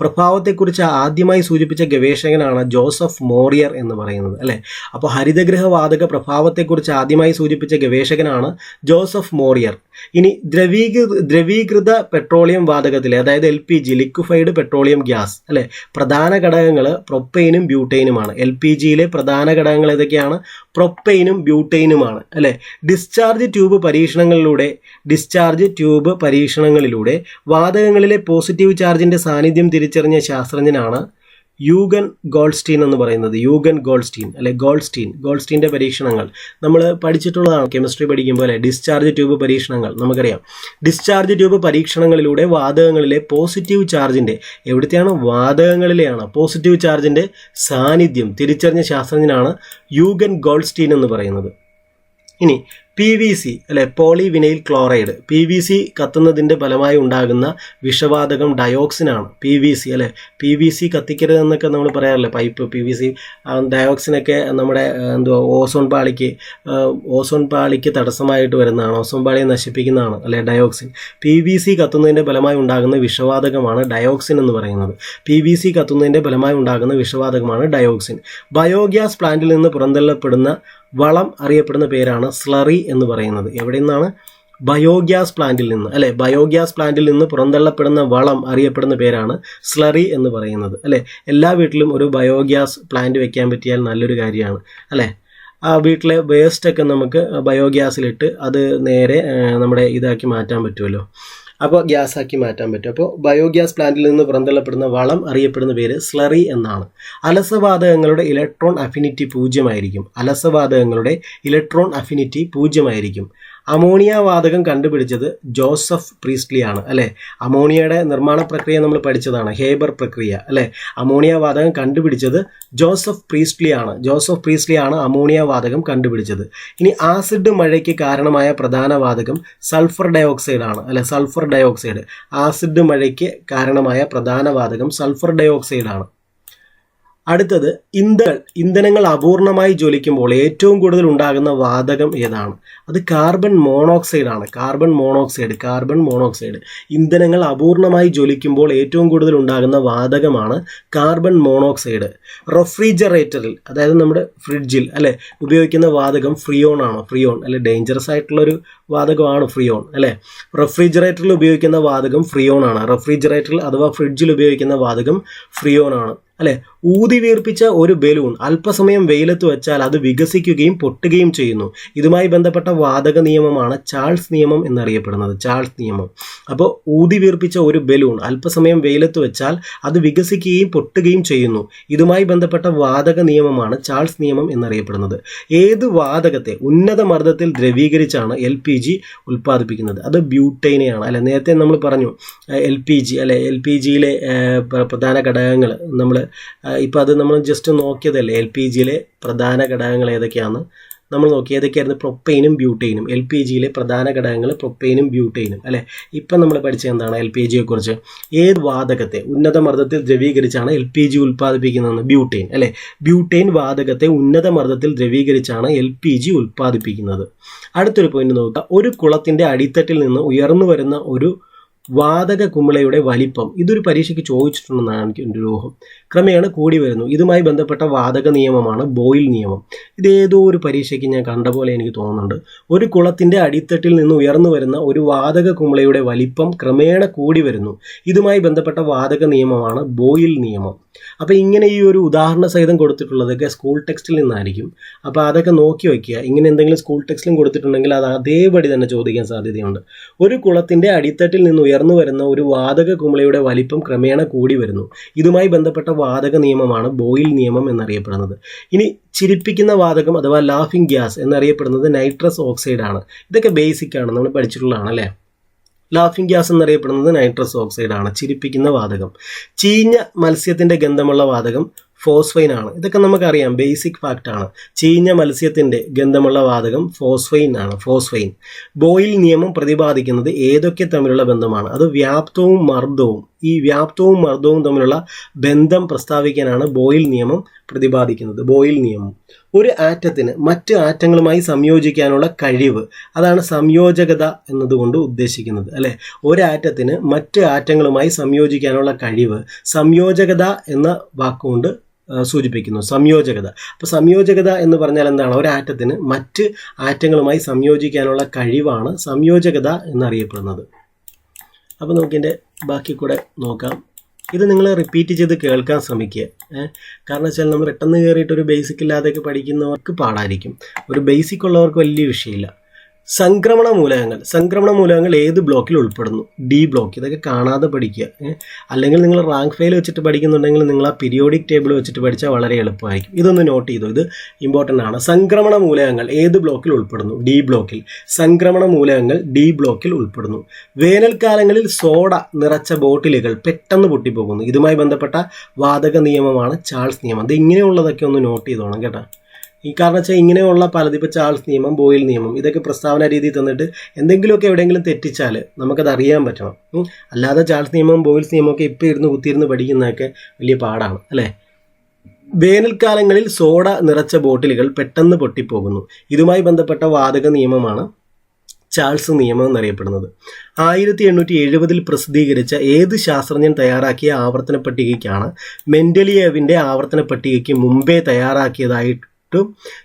Speaker 1: പ്രഭാവത്തെക്കുറിച്ച് ആദ്യമായി സൂചിപ്പിച്ച ഗവേഷകനാണ് ജോസഫ് മോറിയർ എന്ന് പറയുന്നത് അല്ലേ. അപ്പോൾ ഹരിതഗൃഹവാതക പ്രഭാവത്തെക്കുറിച്ച് ആദ്യമായി സൂചിപ്പിച്ച ഗവേഷകനാണ് ജോസഫ് മോറിയർ. ഇനി ദ്രവീകൃത പെട്രോളിയം വാതകത്തിലെ, അതായത് LPG ലിക്വിഫൈഡ് പെട്രോളിയം ഗ്യാസ് അല്ലെ, പ്രധാന ഘടകങ്ങൾ പ്രൊപ്പൈനും ബ്യൂട്ടൈനുമാണ്. LPGയിലെ പ്രധാന ഘടകങ്ങൾ ഏതൊക്കെയാണ്? പ്രൊപ്പൈനും ബ്യൂട്ടൈനുമാണ് അല്ലെ. ഡിസ്ചാർജ് ട്യൂബ് പരീക്ഷണങ്ങളിലൂടെ വാതകങ്ങളിലെ പോസിറ്റീവ് ചാർജിന്റെ സാന്നിധ്യം തിരിച്ചറിഞ്ഞ ശാസ്ത്രജ്ഞനാണ് യൂഗൻ ഗോൾഡ്സ്റ്റീൻ എന്ന് പറയുന്നത്. ഗോൾഡ്സ്റ്റീൻ്റെ പരീക്ഷണങ്ങൾ നമ്മൾ പഠിച്ചിട്ടുള്ളതാണ് കെമിസ്ട്രി പഠിക്കുമ്പോൾ അല്ലെ. ഡിസ്ചാർജ് ട്യൂബ് പരീക്ഷണങ്ങൾ നമുക്കറിയാം. ഡിസ്ചാർജ് ട്യൂബ് പരീക്ഷണങ്ങളിലൂടെ വാതകങ്ങളിലെ പോസിറ്റീവ് ചാർജിൻ്റെ, എവിടുത്തെയാണ്? വാതകങ്ങളിലെയാണ് പോസിറ്റീവ് ചാർജിൻ്റെ സാന്നിധ്യം തിരിച്ചറിഞ്ഞ ശാസ്ത്രജ്ഞനാണ് യൂഗൻ ഗോൾഡ്സ്റ്റീൻ എന്ന് പറയുന്നത്. ഇനി PVC അല്ലെ, പോളിവിനൈൽ ക്ലോറൈഡ്. PVC കത്തുന്നതിൻ്റെ ഫലമായി ഉണ്ടാകുന്ന വിഷവാതകം ഡയോക്സിനാണ്. PVC കത്തിക്കരുതെന്നൊക്കെ നമ്മൾ പറയാറില്ലേ, പൈപ്പ് PVC ഡയോക്സിനൊക്കെ നമ്മുടെ ഓസോൺ പാളിക്ക് തടസ്സമായിട്ട് വരുന്നതാണ്, ഓസോൺ പാളിയെ നശിപ്പിക്കുന്നതാണ് അല്ലെ ഡയോക്സിൻ. PVC കത്തുന്നതിൻ്റെ ഫലമായി ഉണ്ടാകുന്ന വിഷവാതകമാണ് ഡയോക്സിൻ എന്ന് പറയുന്നത്. ബയോഗ്യാസ് പ്ലാന്റിൽ നിന്ന് പുറന്തള്ളപ്പെടുന്ന വളം അറിയപ്പെടുന്ന പേരാണ് സ്ലറി എന്ന് പറയുന്നത്. എവിടെ നിന്നാണ്? ബയോഗ്യാസ് പ്ലാന്റിൽ നിന്ന് പുറന്തള്ളപ്പെടുന്ന വളം അറിയപ്പെടുന്ന പേരാണ് സ്ലറി എന്ന് പറയുന്നത് അല്ലേ. എല്ലാ വീട്ടിലും ഒരു ബയോഗ്യാസ് പ്ലാന്റ് വെക്കാൻ പറ്റിയാൽ നല്ലൊരു കാര്യമാണ് അല്ലേ. ആ വീട്ടിലെ വേസ്റ്റൊക്കെ നമുക്ക് ബയോഗ്യാസിലിട്ട് അത് നേരെ നമ്മുടെ ഇതാക്കി മാറ്റാൻ പറ്റുമല്ലോ. അപ്പോൾ ഗ്യാസാക്കി മാറ്റാൻ പറ്റും. അപ്പോൾ ബയോഗ്യാസ് പ്ലാന്റിൽ നിന്ന് പുറന്തള്ളപ്പെടുന്ന വളം അറിയപ്പെടുന്ന പേര് സ്ലറി എന്നാണ്. അലസവാതകങ്ങളുടെ ഇലക്ട്രോൺ അഫിനിറ്റി 0 അമോണിയ വാതകം കണ്ടുപിടിച്ചത് ജോസഫ് പ്രീസ്റ്റ്ലി ആണ് അല്ലേ. അമോണിയയുടെ നിർമ്മാണ പ്രക്രിയ നമ്മൾ പഠിച്ചതാണ്, ഹേബർ പ്രക്രിയ അല്ലേ. അമോണിയ വാതകം കണ്ടുപിടിച്ചത് ജോസഫ് പ്രീസ്റ്റ്ലി ആണ് അമോണിയ വാതകം കണ്ടുപിടിച്ചത്. ഇനി ആസിഡ് മഴയ്ക്ക് കാരണമായ പ്രധാന വാതകം സൾഫർ ഡയോക്സൈഡ് ആണ് അല്ലെ. ആസിഡ് മഴയ്ക്ക് കാരണമായ പ്രധാന വാതകം സൾഫർ ഡയോക്സൈഡ് ആണ്. അടുത്തത് ഇന്ധനങ്ങൾ അപൂർണമായി ജ്വലിക്കുമ്പോൾ ഏറ്റവും കൂടുതൽ ഉണ്ടാകുന്ന വാതകം ഏതാണ്? അത് കാർബൺ മോണോക്സൈഡ് ആണ്. Carbon monoxide. ഇന്ധനങ്ങൾ അപൂർണമായി ജ്വലിക്കുമ്പോൾ ഏറ്റവും കൂടുതൽ ഉണ്ടാകുന്ന വാതകമാണ് കാർബൺ മോണോക്സൈഡ്. റെഫ്രിജറേറ്ററിൽ, അതായത് നമ്മുടെ ഫ്രിഡ്ജിൽ അല്ലെ ഉപയോഗിക്കുന്ന വാതകം ഫ്രിയോൺ ആണ്. ഫ്രിയോൺ അല്ലെ, ഡേഞ്ചറസ് ആയിട്ടുള്ളൊരു വാതകമാണ് ഫ്രിയോൺ അല്ലെ. റെഫ്രിജറേറ്ററിൽ ഉപയോഗിക്കുന്ന വാതകം ഫ്രിയോൺ ആണ്. റെഫ്രിജറേറ്ററിൽ അഥവാ ഫ്രിഡ്ജിൽ ഉപയോഗിക്കുന്ന വാതകം ഫ്രിയോൺ ആണ് അല്ലെ. ഊതി വീർപ്പിച്ച ഒരു ബലൂൺ അല്പസമയം വെയിലത്ത് വെച്ചാൽ അത് വികസിക്കുകയും പൊട്ടുകയും ചെയ്യുന്നു. ഇതുമായി ബന്ധപ്പെട്ട വാതക നിയമമാണ് ചാൾസ് നിയമം എന്നറിയപ്പെടുന്നത്. ചാൾസ് നിയമം. അപ്പോൾ ഊതി വീർപ്പിച്ച ഒരു ബലൂൺ അല്പസമയം വെയിലത്ത് വെച്ചാൽ അത് വികസിക്കുകയും പൊട്ടുകയും ചെയ്യുന്നു. ഇതുമായി ബന്ധപ്പെട്ട വാതക നിയമമാണ് ചാൾസ് നിയമം എന്നറിയപ്പെടുന്നത്. ഏത് വാതകത്തെ ഉന്നത മർദ്ദത്തിൽ ദ്രവീകരിച്ചാണ് LPG ഉൽപ്പാദിപ്പിക്കുന്നത്? അത് ബ്യൂട്ടൈനെയാണ് അല്ലെ. നേരത്തെ നമ്മൾ പറഞ്ഞു LPG അല്ലെ, LPGയിലെ പ്രധാന ഘടകങ്ങൾ നമ്മൾ ഇപ്പോൾ അത് നമ്മൾ ജസ്റ്റ് നോക്കിയതല്ലേ. LPGയിലെ പ്രധാന ഘടകങ്ങൾ ഏതൊക്കെയാണ് നമ്മൾ നോക്കി. ഏതൊക്കെയായിരുന്നു? പ്രൊപ്പൈനും ബ്യൂട്ടൈനും. LPGയിലെ പ്രധാന ഘടകങ്ങൾ പ്രൊപ്പൈനും ബ്യൂട്ടൈനും അല്ലേ. ഇപ്പം നമ്മൾ പഠിച്ചത് എന്താണ് LPGയെക്കുറിച്ച്? ഏത് വാതകത്തെ ഉന്നത മർദ്ദത്തിൽ ദ്രവീകരിച്ചാണ് LPG ഉൽപ്പാദിപ്പിക്കുന്നതെന്ന്? ബ്യൂട്ടൈൻ അല്ലേ. ബ്യൂട്ടൈൻ വാതകത്തെ ഉന്നത മർദ്ദത്തിൽ ദ്രവീകരിച്ചാണ് LPG ഉൽപ്പാദിപ്പിക്കുന്നത്. അടുത്തൊരു പോയിന്റ് നോക്കുക. ഒരു കുളത്തിൻ്റെ അടിത്തട്ടിൽ നിന്ന് ഉയർന്നു വരുന്ന ഒരു വാതക കുമിളയുടെ വലിപ്പം. ഇതൊരു പരീക്ഷയ്ക്ക് ചോദിച്ചിട്ടുണ്ടെന്നാണ് എനിക്ക് എൻ്റെ ഒരു ഊഹം. ക്രമേണ കൂടി വരുന്നു. ഇതുമായി ബന്ധപ്പെട്ട വാതക നിയമമാണ് ബോയിൽ നിയമം. ഇതേതോ ഒരു പരീക്ഷയ്ക്ക് ഞാൻ കണ്ട പോലെ എനിക്ക് തോന്നുന്നുണ്ട്. ഒരു കുളത്തിൻ്റെ അടിത്തട്ടിൽ നിന്ന് ഉയർന്നു വരുന്ന ഒരു വാതക കുമിളയുടെ വലിപ്പം ക്രമേണ കൂടി വരുന്നു. ഇതുമായി ബന്ധപ്പെട്ട വാതക നിയമമാണ് ബോയിൽ നിയമം. അപ്പോൾ ഇങ്ങനെ ഈ ഒരു ഉദാഹരണ സഹിതം കൊടുത്തിട്ടുള്ളതൊക്കെ സ്കൂൾ ടെക്സ്റ്റിൽ നിന്നായിരിക്കും. അപ്പോൾ അതൊക്കെ നോക്കി വയ്ക്കുക. ഇങ്ങനെ എന്തെങ്കിലും സ്കൂൾ ടെക്സ്റ്റിലും കൊടുത്തിട്ടുണ്ടെങ്കിൽ അത് അതേപടി തന്നെ ചോദിക്കാൻ സാധ്യതയുണ്ട്. ഒരു കുളത്തിൻ്റെ അടിത്തട്ടിൽ നിന്ന് ഉയർന്നു വരുന്ന ഒരു വാതക കുമിളയുടെ വലിപ്പം ക്രമേണ കൂടി വരുന്നു. ഇതുമായി ബന്ധപ്പെട്ട വാതക നിയമമാണ് ബോയിൽ നിയമം എന്നറിയപ്പെടുന്നത്. ഇനി ചിരിപ്പിക്കുന്ന വാതകം അഥവാ ലാഫിംഗ് ഗ്യാസ് എന്നറിയപ്പെടുന്നത് നൈട്രസ് ഓക്സൈഡ് ആണ്. ഇതൊക്കെ ബേസിക് ആണ്, നമ്മൾ പഠിച്ചിട്ടുള്ളതാണ് അല്ലേ. ലാഫിംഗ് ഗ്യാസ് എന്നറിയപ്പെടുന്നത് നൈട്രസ് ഓക്സൈഡ് ആണ്. ചിരിപ്പിക്കുന്ന വാതകം. ചീഞ്ഞ മത്സ്യത്തിൻ്റെ ഗന്ധമുള്ള വാതകം ഫോസ്ഫൈൻ ആണ്. ഇതൊക്കെ നമുക്കറിയാം, ബേസിക് ഫാക്റ്റ് ആണ്. ചീഞ്ഞ മത്സ്യത്തിൻ്റെ ഗന്ധമുള്ള വാതകം ഫോസ്ഫൈൻ ആണ്. ഫോസ്ഫൈൻ. ബോയിൽ നിയമം പ്രതിപാദിക്കുന്നത് ഏതൊക്കെ തമ്മിലുള്ള ബന്ധമാണ്? അത് വ്യാപ്തവും മർദ്ദവും. ഈ വ്യാപ്തവും മർദ്ദവും തമ്മിലുള്ള ബന്ധം പ്രസ്താവിക്കാനാണ് ബോയിൽ നിയമം പ്രതിപാദിക്കുന്നത്. ബോയിൽ നിയമം. ഒരു ആറ്റത്തിന് മറ്റ് ആറ്റങ്ങളുമായി സംയോജിക്കാനുള്ള കഴിവ്, അതാണ് സംയോജകത എന്നതുകൊണ്ട് ഉദ്ദേശിക്കുന്നത് അല്ലെ. ഒരു ആറ്റത്തിന് മറ്റ് ആറ്റങ്ങളുമായി സംയോജിക്കാനുള്ള കഴിവ് സംയോജകത എന്ന വാക്കുകൊണ്ട് സൂചിപ്പിക്കുന്നു. സംയോജകത. അപ്പോൾ സംയോജകത എന്ന് പറഞ്ഞാൽ എന്താണ്? ഒരു ആറ്റത്തിന് മറ്റ് ആറ്റങ്ങളുമായി സംയോജിക്കാനുള്ള കഴിവാണ് സംയോജകത എന്നറിയപ്പെടുന്നത്. അപ്പോൾ നമുക്കിതിൻ്റെ ബാക്കി കൂടെ നോക്കാം. ഇത് നിങ്ങൾ റിപ്പീറ്റ് ചെയ്ത് കേൾക്കാൻ ശ്രമിക്കുക. കാരണം വെച്ചാൽ നമ്മൾ പെട്ടെന്ന് കയറിയിട്ട് ഒരു ബേസിക് ഇല്ലാതെയൊക്കെ പഠിക്കുന്നവർക്ക് പാടായിരിക്കും. ഒരു ബേസിക് ഉള്ളവർക്ക് വലിയ വിഷയമില്ല. സംക്രമണ മൂലകങ്ങൾ ഏത് ബ്ലോക്കിൽ ഉൾപ്പെടുന്നു? D block. ഇതൊക്കെ കാണാതെ പഠിക്കുക. അല്ലെങ്കിൽ നിങ്ങൾ റാങ്ക് ഫെയിൽ വെച്ചിട്ട് പഠിക്കുന്നുണ്ടെങ്കിൽ നിങ്ങൾ ആ പീരിയോഡിക് ടേബിൾ വെച്ചിട്ട് പഠിച്ചാൽ വളരെ എളുപ്പമായിരിക്കും. ഇതൊന്ന് നോട്ട് ചെയ്തു, ഇത് ഇമ്പോർട്ടൻ്റ് ആണ്. സംക്രമണ മൂലകങ്ങൾ ഏത് ബ്ലോക്കിൽ ഉൾപ്പെടുന്നു? D ബ്ലോക്കിൽ. സംക്രമണ മൂലകങ്ങൾ D ബ്ലോക്കിൽ ഉൾപ്പെടുന്നു. വേനൽക്കാലങ്ങളിൽ സോഡ നിറച്ച ബോട്ടിലുകൾ പെട്ടെന്ന് പൊട്ടിപ്പോകുന്നു. ഇതുമായി ബന്ധപ്പെട്ട വാതക നിയമമാണ് ചാൾസ് നിയമം. അത് ഇങ്ങനെയുള്ളതൊക്കെ ഒന്ന് നോട്ട് ചെയ്തോണം കേട്ടോ. ഈ കാരണം വെച്ചാൽ ഇങ്ങനെയുള്ള പലത്, ഇപ്പോൾ ചാൾസ് നിയമം, ബോയിൽ നിയമം, ഇതൊക്കെ പ്രസ്താവന രീതി തന്നിട്ട് എന്തെങ്കിലുമൊക്കെ എവിടെയെങ്കിലും തെറ്റിച്ചാൽ നമുക്കത് അറിയാൻ പറ്റണം. അല്ലാതെ ചാൾസ് നിയമം, ബോയിൽസ് നിയമമൊക്കെ ഇപ്പോൾ ഇരുന്ന് കുത്തിയിരുന്ന് പഠിക്കുന്നതൊക്കെ വലിയ പാടാണ് അല്ലേ. വേനൽക്കാലങ്ങളിൽ സോഡ നിറച്ച ബോട്ടിലുകൾ പെട്ടെന്ന് പൊട്ടിപ്പോകുന്നു. ഇതുമായി ബന്ധപ്പെട്ട വാതക നിയമമാണ് ചാൾസ് നിയമം എന്നറിയപ്പെടുന്നത്. 1870 പ്രസിദ്ധീകരിച്ച ഏത് ശാസ്ത്രജ്ഞൻ തയ്യാറാക്കിയ ആവർത്തന പട്ടികയ്ക്കാണ് മെൻഡലിയേവിൻ്റെ ആവർത്തന പട്ടികയ്ക്ക് മുമ്പേ തയ്യാറാക്കിയതായിട്ട്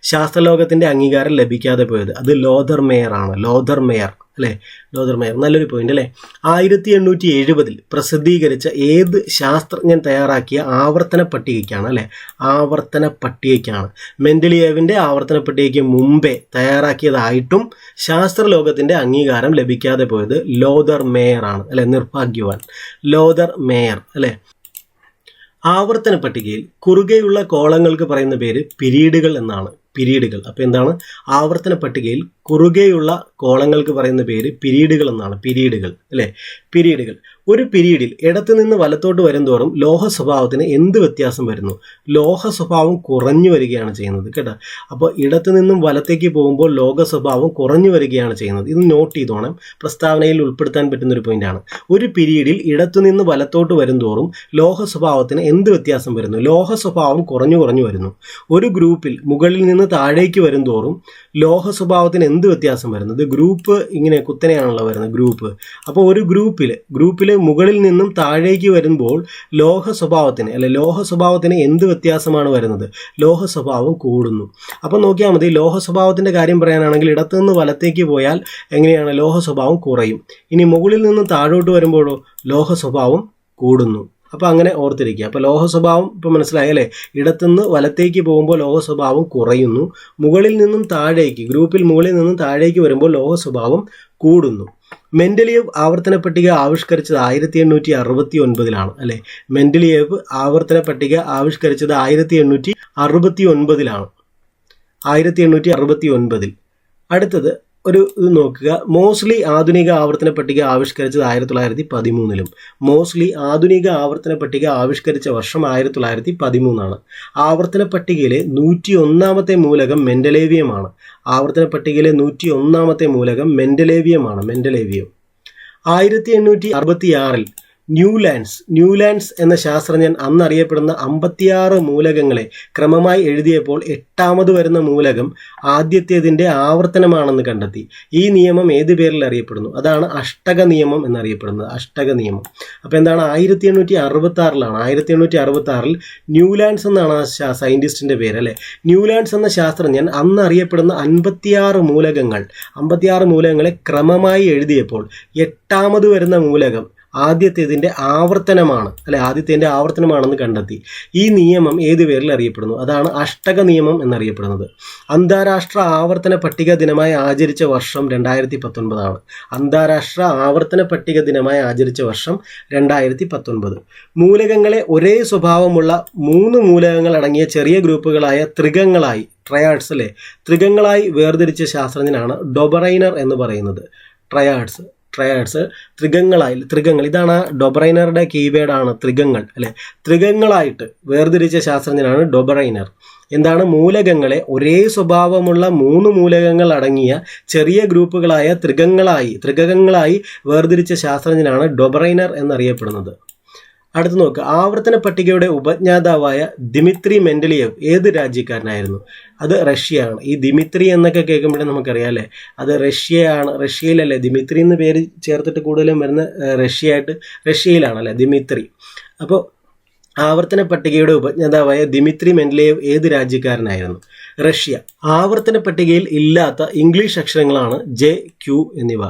Speaker 1: ശാസ്ത്രലോകത്തിന്റെ അംഗീകാരം ലഭിക്കാതെ പോയത്? അത് ലോതർ മേയർ ആണ്. ലോതർ മേയർ അല്ലേ. ലോതർ മേയർ നല്ലൊരു പോയിന്റ് അല്ലേ. 1870 പ്രസിദ്ധീകരിച്ച ഏത് ശാസ്ത്രജ്ഞൻ തയ്യാറാക്കിയ ആവർത്തന പട്ടികയ്ക്കാണ് അല്ലേ. ആവർത്തന പട്ടികയ്ക്കാണ്. മെൻഡലിയേവിൻ്റെ ആവർത്തന പട്ടികയ്ക്ക് മുമ്പേ തയ്യാറാക്കിയതായിട്ടും ശാസ്ത്രലോകത്തിന്റെ അംഗീകാരം ലഭിക്കാതെ പോയത് ലോതർ മേയർ ആണ് അല്ലെ. നിർഭാഗ്യവാൻ ലോതർ മേയർ അല്ലേ. ആവർത്തന പട്ടികയിൽ കുറുകെയുള്ള കോളങ്ങൾക്ക് പറയുന്ന പേര് പിരീഡുകൾ എന്നാണ്. പിരീഡുകൾ. അപ്പോൾ എന്താണ്? ആവർത്തന പട്ടികയിൽ കുറുകെയുള്ള കോളങ്ങൾക്ക് പറയുന്ന പേര് പിരീഡുകൾ എന്നാണ്. പിരീഡുകൾ അല്ലേ. പിരീഡുകൾ. ഒരു പീരീഡിൽ ഇടത്തു നിന്ന് വലത്തോട്ട് വരുംതോറും ലോഹ സ്വഭാവത്തിന് എന്ത് വ്യത്യാസം വരുന്നു? ലോഹ സ്വഭാവം കുറഞ്ഞു വരികയാണ് ചെയ്യുന്നത് കേട്ടോ. അപ്പോൾ ഇടത്തു നിന്നും വലത്തേക്ക് പോകുമ്പോൾ ലോഹ സ്വഭാവം കുറഞ്ഞു വരികയാണ് ചെയ്യുന്നത്. ഇത് നോട്ട് ചെയ്തോണം, പ്രസ്താവനയിൽ ഉൾപ്പെടുത്താൻ പറ്റുന്ന ഒരു പോയിന്റാണ്. ഒരു പീരീഡിൽ ഇടത്തു നിന്ന് വലത്തോട്ട് വരുംതോറും ലോഹ സ്വഭാവത്തിന് എന്ത് വ്യത്യാസം വരുന്നു? ലോഹ സ്വഭാവം കുറഞ്ഞു വരുന്നു. ഒരു ഗ്രൂപ്പിൽ മുകളിൽ നിന്ന് താഴേക്ക് വരുംതോറും ലോഹ സ്വഭാവത്തിന് എന്ത് വ്യത്യാസം വരുന്നത്? ഗ്രൂപ്പ് ഇങ്ങനെ കുത്തനെയാണല്ലോ വരുന്നത് ഗ്രൂപ്പ്. അപ്പോൾ ഒരു ഗ്രൂപ്പിൽ മുകളിൽ നിന്നും താഴേക്ക് വരുമ്പോൾ ലോഹ സ്വഭാവത്തിന് എന്ത് വ്യത്യാസമാണ് വരുന്നത്? ലോഹ സ്വഭാവം കൂടുന്നു. അപ്പോൾ നോക്കിയാൽ മതി, ലോഹ സ്വഭാവത്തിൻ്റെ കാര്യം പറയാനാണെങ്കിൽ ഇടത്തു നിന്ന് വലത്തേക്ക് പോയാൽ എങ്ങനെയാണ്? ലോഹ സ്വഭാവം കുറയും. ഇനി മുകളിൽ നിന്നും താഴോട്ട് വരുമ്പോഴോ ലോഹ സ്വഭാവം കൂടുന്നു. അപ്പോൾ അങ്ങനെ ഓർത്തിരിക്കുക. അപ്പോൾ ലോഹ സ്വഭാവം ഇപ്പോൾ മനസ്സിലായല്ലേ? ഇടത്തുനിന്ന് വലത്തേക്ക് പോകുമ്പോൾ ലോഹ സ്വഭാവം കുറയുന്നു, ഗ്രൂപ്പിൽ മുകളിൽ നിന്നും താഴേക്ക് വരുമ്പോൾ ലോഹ സ്വഭാവം കൂടുന്നു. മെൻഡലിയേവ് ആവർത്തന പട്ടിക ആവിഷ്കരിച്ചത് 1869 അല്ലേ? മെൻഡലിയേവ് ആവർത്തന പട്ടിക ആവിഷ്കരിച്ചത് 1869 1869. അടുത്തത് ഒരു ഇത് നോക്കുക. മോസ്ലി ആധുനിക ആവർത്തന പട്ടിക ആവിഷ്കരിച്ചത് 1913. മോസ്ലി ആധുനിക ആവർത്തന പട്ടിക ആവിഷ്കരിച്ച വർഷം 1913. ആവർത്തന പട്ടികയിലെ 101ാമത്തെ മൂലകം മെൻഡലേവിയമാണ്. ആവർത്തന പട്ടികയിലെ 101ാമത്തെ മൂലകം മെൻഡലേവിയമാണ്. 1866 ന്യൂലാൻഡ്സ് എന്ന ശാസ്ത്രജ്ഞൻ അന്നറിയപ്പെടുന്ന 56 മൂലകങ്ങളെ ക്രമമായി എഴുതിയപ്പോൾ 8ാമത് വരുന്ന മൂലകം ആദ്യത്തേതിൻ്റെ ആവർത്തനമാണെന്ന് കണ്ടെത്തി. ഈ നിയമം ഏത് പേരിൽ അറിയപ്പെടുന്നു? അതാണ് അഷ്ടക നിയമം എന്നറിയപ്പെടുന്നത്. അഷ്ടക നിയമം. അപ്പോൾ എന്താണ്? 1866 1866 ന്യൂലാൻഡ്സ് എന്നാണ് ആ സയൻറ്റിസ്റ്റിൻ്റെ പേര് അല്ലേ? ന്യൂലാൻഡ്സ് എന്ന ശാസ്ത്രജ്ഞൻ അന്നറിയപ്പെടുന്ന 56 മൂലകങ്ങളെ ക്രമമായി എഴുതിയപ്പോൾ 8ാമത് വരുന്ന മൂലകം ആദ്യത്തേതിൻ്റെ ആവർത്തനമാണെന്ന് കണ്ടെത്തി. ഈ നിയമം ഏത് പേരിൽ അറിയപ്പെടുന്നു? അതാണ് അഷ്ടക നിയമം എന്നറിയപ്പെടുന്നത്. അന്താരാഷ്ട്ര ആവർത്തന പട്ടിക ദിനമായി ആചരിച്ച വർഷം 2019. അന്താരാഷ്ട്ര ആവർത്തന പട്ടിക ദിനമായി ആചരിച്ച വർഷം 2019. മൂലകങ്ങളെ ഒരേ സ്വഭാവമുള്ള 3 മൂലകങ്ങൾ അടങ്ങിയ ചെറിയ ഗ്രൂപ്പുകളായ ത്രികങ്ങളായി വേർതിരിച്ച ശാസ്ത്രജ്ഞനാണ് ഡൊബറൈനർ എന്ന് പറയുന്നത്. ത്രികങ്ങൾ ഇതാണ് ഡൊബറൈനറുടെ കീവേഡാണ് ത്രികങ്ങൾ അല്ലെ? ത്രികങ്ങളായിട്ട് വേർതിരിച്ച ശാസ്ത്രജ്ഞനാണ് ഡൊബറൈനർ. എന്താണ്? മൂലകങ്ങളെ ഒരേ സ്വഭാവമുള്ള 3 മൂലകങ്ങൾ അടങ്ങിയ ചെറിയ ഗ്രൂപ്പുകളായ ത്രികങ്ങളായി വേർതിരിച്ച ശാസ്ത്രജ്ഞനാണ് ഡൊബറൈനർ എന്നറിയപ്പെടുന്നത്. അടുത്ത് നോക്കുക. ആവർത്തന പട്ടികയുടെ ഉപജ്ഞാതാവായ ദിമിത്രി മെൻഡലിയേവ് ഏത് രാജ്യക്കാരനായിരുന്നു? അത് റഷ്യയാണ്. ഈ ദിമിത്രി എന്നൊക്കെ കേൾക്കുമ്പോഴേ നമുക്കറിയാം അല്ലേ, അത് റഷ്യയിലല്ലേ ദിമിത്രി എന്ന് പേര് ചേർത്തിട്ട് കൂടുതലും വരുന്ന റഷ്യയിലാണല്ലേ ദിമിത്രി. അപ്പോൾ ആവർത്തന പട്ടികയുടെ ഉപജ്ഞാതാവായ ദിമിത്രി മെൻഡലിയേവ് ഏത് രാജ്യക്കാരനായിരുന്നു? റഷ്യ. ആവർത്തന പട്ടികയിൽ ഇല്ലാത്ത ഇംഗ്ലീഷ് അക്ഷരങ്ങളാണ് JQ എന്നിവ.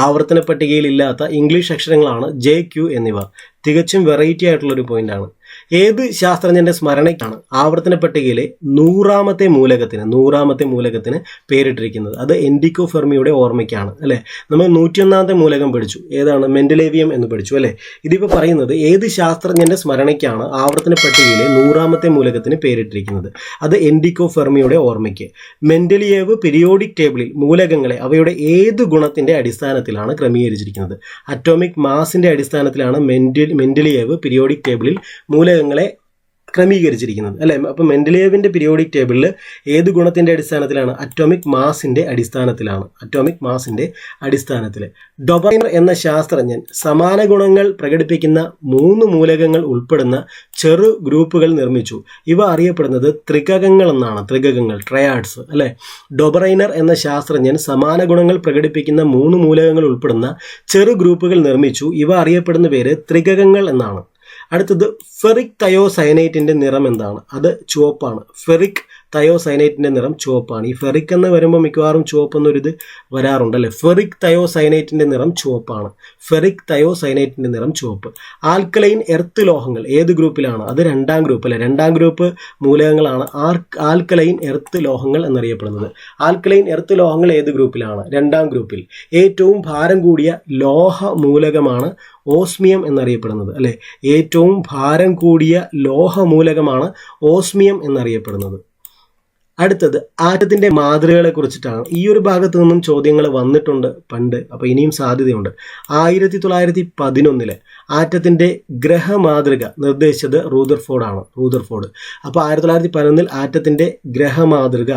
Speaker 1: ആവർത്തന പട്ടികയിൽ ഇല്ലാത്ത ഇംഗ്ലീഷ് അക്ഷരങ്ങളാണ് JQ എന്നിവ. തികച്ചും വെറൈറ്റി ആയിട്ടുള്ളൊരു പോയിന്റാണ്. ഏത് ശാസ്ത്രജ്ഞന്റെ സ്മരണയ്ക്കാണ് ആവർത്തന പട്ടികയിലെ 100ാമത്തെ മൂലകത്തിന് പേരിട്ടിരിക്കുന്നത്? അത് എൻറിക്കോ ഫെർമിയുടെ ഓർമ്മയ്ക്കാണ് അല്ലേ? നമ്മൾ 101ാമത്തെ മൂലകം പഠിച്ചു, ഏതാണ്? മെൻഡലേവിയം എന്ന് പഠിച്ചു അല്ലേ? ഇതിപ്പോൾ പറയുന്നത് ഏത് ശാസ്ത്രജ്ഞന്റെ സ്മരണയ്ക്കാണ് ആവർത്തന പട്ടികയിലെ 100ാമത്തെ മൂലകത്തിന് പേരിട്ടിരിക്കുന്നത്? അത് എൻറിക്കോ ഫെർമിയുടെ ഓർമ്മയ്ക്ക്. മെൻഡലിയേവ് പീരിയോഡിക് ടേബിളിൽ മൂലകങ്ങളെ അവയുടെ ഏത് ഗുണത്തിന്റെ അടിസ്ഥാനത്തിലാണ് ക്രമീകരിച്ചിരിക്കുന്നത്? അറ്റോമിക് മാസിന്റെ അടിസ്ഥാനത്തിലാണ് മെൻഡലിയേവ് പീരിയോഡിക് ടേബിളിൽ മൂലകങ്ങളെ ക്രമീകരിച്ചിരിക്കുന്നത് അല്ലേ? അപ്പം മെൻഡലിയേവിൻ്റെ പീരിയോഡിക് ടേബിളിൽ ഏത് ഗുണത്തിൻ്റെ അടിസ്ഥാനത്തിലാണ്? അറ്റോമിക് മാസിൻ്റെ അടിസ്ഥാനത്തിൽ. ഡൊബറൈനർ എന്ന ശാസ്ത്രജ്ഞൻ സമാന ഗുണങ്ങൾ പ്രകടിപ്പിക്കുന്ന 3 മൂലകങ്ങൾ ഉൾപ്പെടുന്ന ചെറു ഗ്രൂപ്പുകൾ നിർമ്മിച്ചു. ഇവ അറിയപ്പെടുന്നത് ത്രികങ്ങൾ എന്നാണ്. ട്രയാഡ്സ് അല്ലേ? ഡൊബറൈനർ എന്ന ശാസ്ത്രജ്ഞൻ സമാന ഗുണങ്ങൾ പ്രകടിപ്പിക്കുന്ന 3 മൂലകങ്ങൾ ഉൾപ്പെടുന്ന ചെറു ഗ്രൂപ്പുകൾ നിർമ്മിച്ചു. ഇവ അറിയപ്പെടുന്ന പേര് ത്രികങ്ങൾ എന്നാണ്. അടുത്തത് ഫെറിക് തയോസയനൈറ്റിൻ്റെ നിറം എന്താണ്? അത് ചുവപ്പാണ്. ഫെറിക് തയോസയനൈറ്റിൻ്റെ നിറം ചുവപ്പാണ്. ഈ ഫെറിക് എന്ന് വരുമ്പോൾ മിക്കവാറും ചുവപ്പെന്നൊരിത് വരാറുണ്ടല്ലേ? ഫെറിക് തയോസയനൈറ്റിൻ്റെ നിറം ചുവപ്പ്. ആൽക്കലൈൻ എർത്ത് ലോഹങ്ങൾ ഏത് ഗ്രൂപ്പിലാണ്? അത് 2ാം ഗ്രൂപ്പ് അല്ലേ? 2ാം ഗ്രൂപ്പ് മൂലകങ്ങളാണ് ആൽക്കലൈൻ എർത്ത് ലോഹങ്ങൾ എന്നറിയപ്പെടുന്നത്. ആൽക്കലൈൻ എർത്ത് ലോഹങ്ങൾ ഏത് ഗ്രൂപ്പിലാണ്? 2ാം ഗ്രൂപ്പിൽ. ഏറ്റവും ഭാരം കൂടിയ ലോഹ മൂലകമാണ് ഓസ്മിയം എന്നറിയപ്പെടുന്നത് അല്ലേ? ഏറ്റവും ഭാരം കൂടിയ ലോഹ മൂലകമാണ് ഓസ്മിയം എന്നറിയപ്പെടുന്നത്. അടുത്തത് ആറ്റത്തിന്റെ മാതൃകകളെ കുറിച്ചിട്ടാണ്. ഈ ഒരു ഭാഗത്ത് നിന്നും ചോദ്യങ്ങൾ വന്നിട്ടുണ്ട് പണ്ട്, അപ്പോൾ ഇനിയും സാധ്യതയുണ്ട്. 1911 ആറ്റത്തിന്റെ ഗ്രഹമാതൃക നിർദ്ദേശിച്ചത് റൂദർഫോർഡ് ആണ്. അപ്പോൾ 1911 ആറ്റത്തിന്റെ ഗ്രഹമാതൃക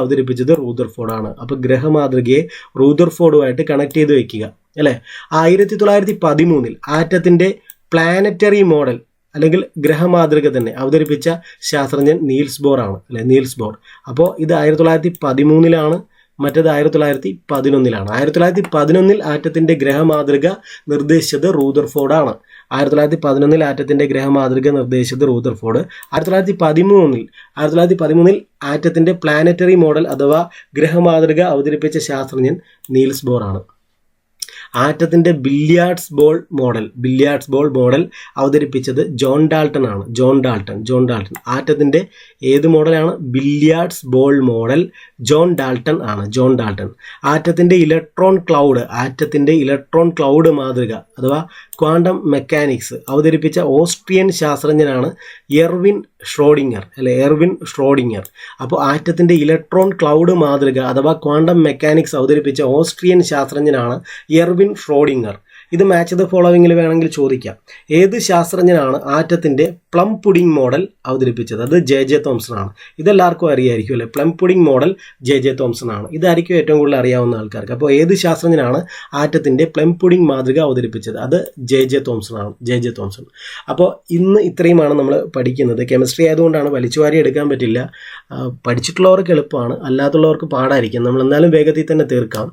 Speaker 1: അവതരിപ്പിച്ചത് റൂദർഫോർഡ് ആണ്. അപ്പോൾ ഗ്രഹമാതൃകയെ റൂദർഫോർഡുമായിട്ട് കണക്ട് ചെയ്ത് വെക്കുക അല്ലേ. 1913 ആറ്റത്തിന്റെ പ്ലാനറ്ററി മോഡൽ അല്ലെങ്കിൽ ഗ്രഹമാതൃക തന്നെ അവതരിപ്പിച്ച ശാസ്ത്രജ്ഞൻ നീൽസ് ബോർ ആണ് അല്ലെ, നീൽസ് ബോർ. അപ്പോൾ ഇത് 1913 മറ്റേത് 1911 1911 ആറ്റത്തിന്റെ ഗ്രഹമാതൃക നിർദ്ദേശിച്ചത് റൂദർഫോർഡ് ആണ്. 1911 ആറ്റത്തിന്റെ ഗ്രഹമാതൃക നിർദ്ദേശിച്ചത് റൂദർഫോർഡ്. 1913 ആറ്റത്തിന്റെ പ്ലാനറ്ററി മോഡൽ അഥവാ ഗ്രഹമാതൃക അവതരിപ്പിച്ച ശാസ്ത്രജ്ഞൻ നീൽസ് ബോർ ആണ്. ആറ്റത്തിന്റെ ബില്ലിയാർഡ്സ് ബോൾ മോഡൽ അവതരിപ്പിച്ചത് ജോൺ ഡാൾട്ടൺ ആണ്. ജോൺ ഡാൾട്ടൺ ആറ്റത്തിന്റെ ഏത് മോഡലാണ്? Billiards ball model John Dalton ആണ്. ആറ്റത്തിന്റെ ഇലക്ട്രോൺ ക്ലൗഡ് മാതൃക അഥവാ ക്വാണ്ടം മെക്കാനിക്സ് അവതരിപ്പിച്ച ഓസ്ട്രിയൻ ശാസ്ത്രജ്ഞനാണ് എർവിൻ ഷ്രോഡിങ്ങർ. അപ്പോൾ ആറ്റത്തിന്റെ ഇലക്ട്രോൺ ക്ലൗഡ് മാതൃക അഥവാ ക്വാണ്ടം മെക്കാനിക്സ് അവതരിപ്പിച്ച ഓസ്ട്രിയൻ ശാസ്ത്രജ്ഞനാണ് എർവിൻ ഷ്രോഡിങ്ങർ. ഇത് മാച്ച് ദ ഫോളോവിംഗിൽ വേണമെങ്കിൽ ചോദിക്കാം. ഏത് ശാസ്ത്രജ്ഞനാണ് ആറ്റത്തിന്റെ പ്ലം പുഡിംഗ് മോഡൽ അവതരിപ്പിച്ചത്? അത് ജെ തോംസൺ ആണ്. ഇതെല്ലാവർക്കും അറിയായിരിക്കും അല്ലേ. Plum pudding model J Thomson ആണ്. ഇതായിരിക്കും ഏറ്റവും കൂടുതൽ അറിയാവുന്ന ആൾക്കാർക്ക്. അപ്പോൾ ഏത് ശാസ്ത്രജ്ഞനാണ് ആറ്റത്തിന്റെ പ്ലം പുഡിംഗ് മാതൃക അവതരിപ്പിച്ചത്? അത് ജെ തോംസൺ ആണ്. അപ്പോൾ ഇന്ന് ഇത്രയുമാണ് നമ്മൾ പഠിക്കുന്നത്. കെമിസ്ട്രി ആയതുകൊണ്ടാണ് വലിച്ചുവാരി എടുക്കാൻ പറ്റില്ല. പഠിച്ചിട്ടുള്ളവർക്ക് എളുപ്പമാണ്, അല്ലാത്തുള്ളവർക്ക് പാടായിരിക്കും. നമ്മൾ എന്നാലും വേഗത്തിൽ തന്നെ തീർക്കാം.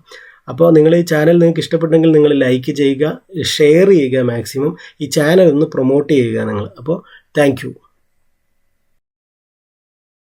Speaker 1: അപ്പോൾ നിങ്ങൾ ഈ ചാനൽ നിങ്ങൾക്ക് ഇഷ്ടപ്പെട്ടെങ്കിൽ നിങ്ങൾ ലൈക്ക് ചെയ്യുക, ഷെയർ ചെയ്യുക, മാക്സിമം ഈ ചാനൽ ഒന്ന് പ്രൊമോട്ട് ചെയ്യുക നിങ്ങൾ. അപ്പോൾ താങ്ക് യു.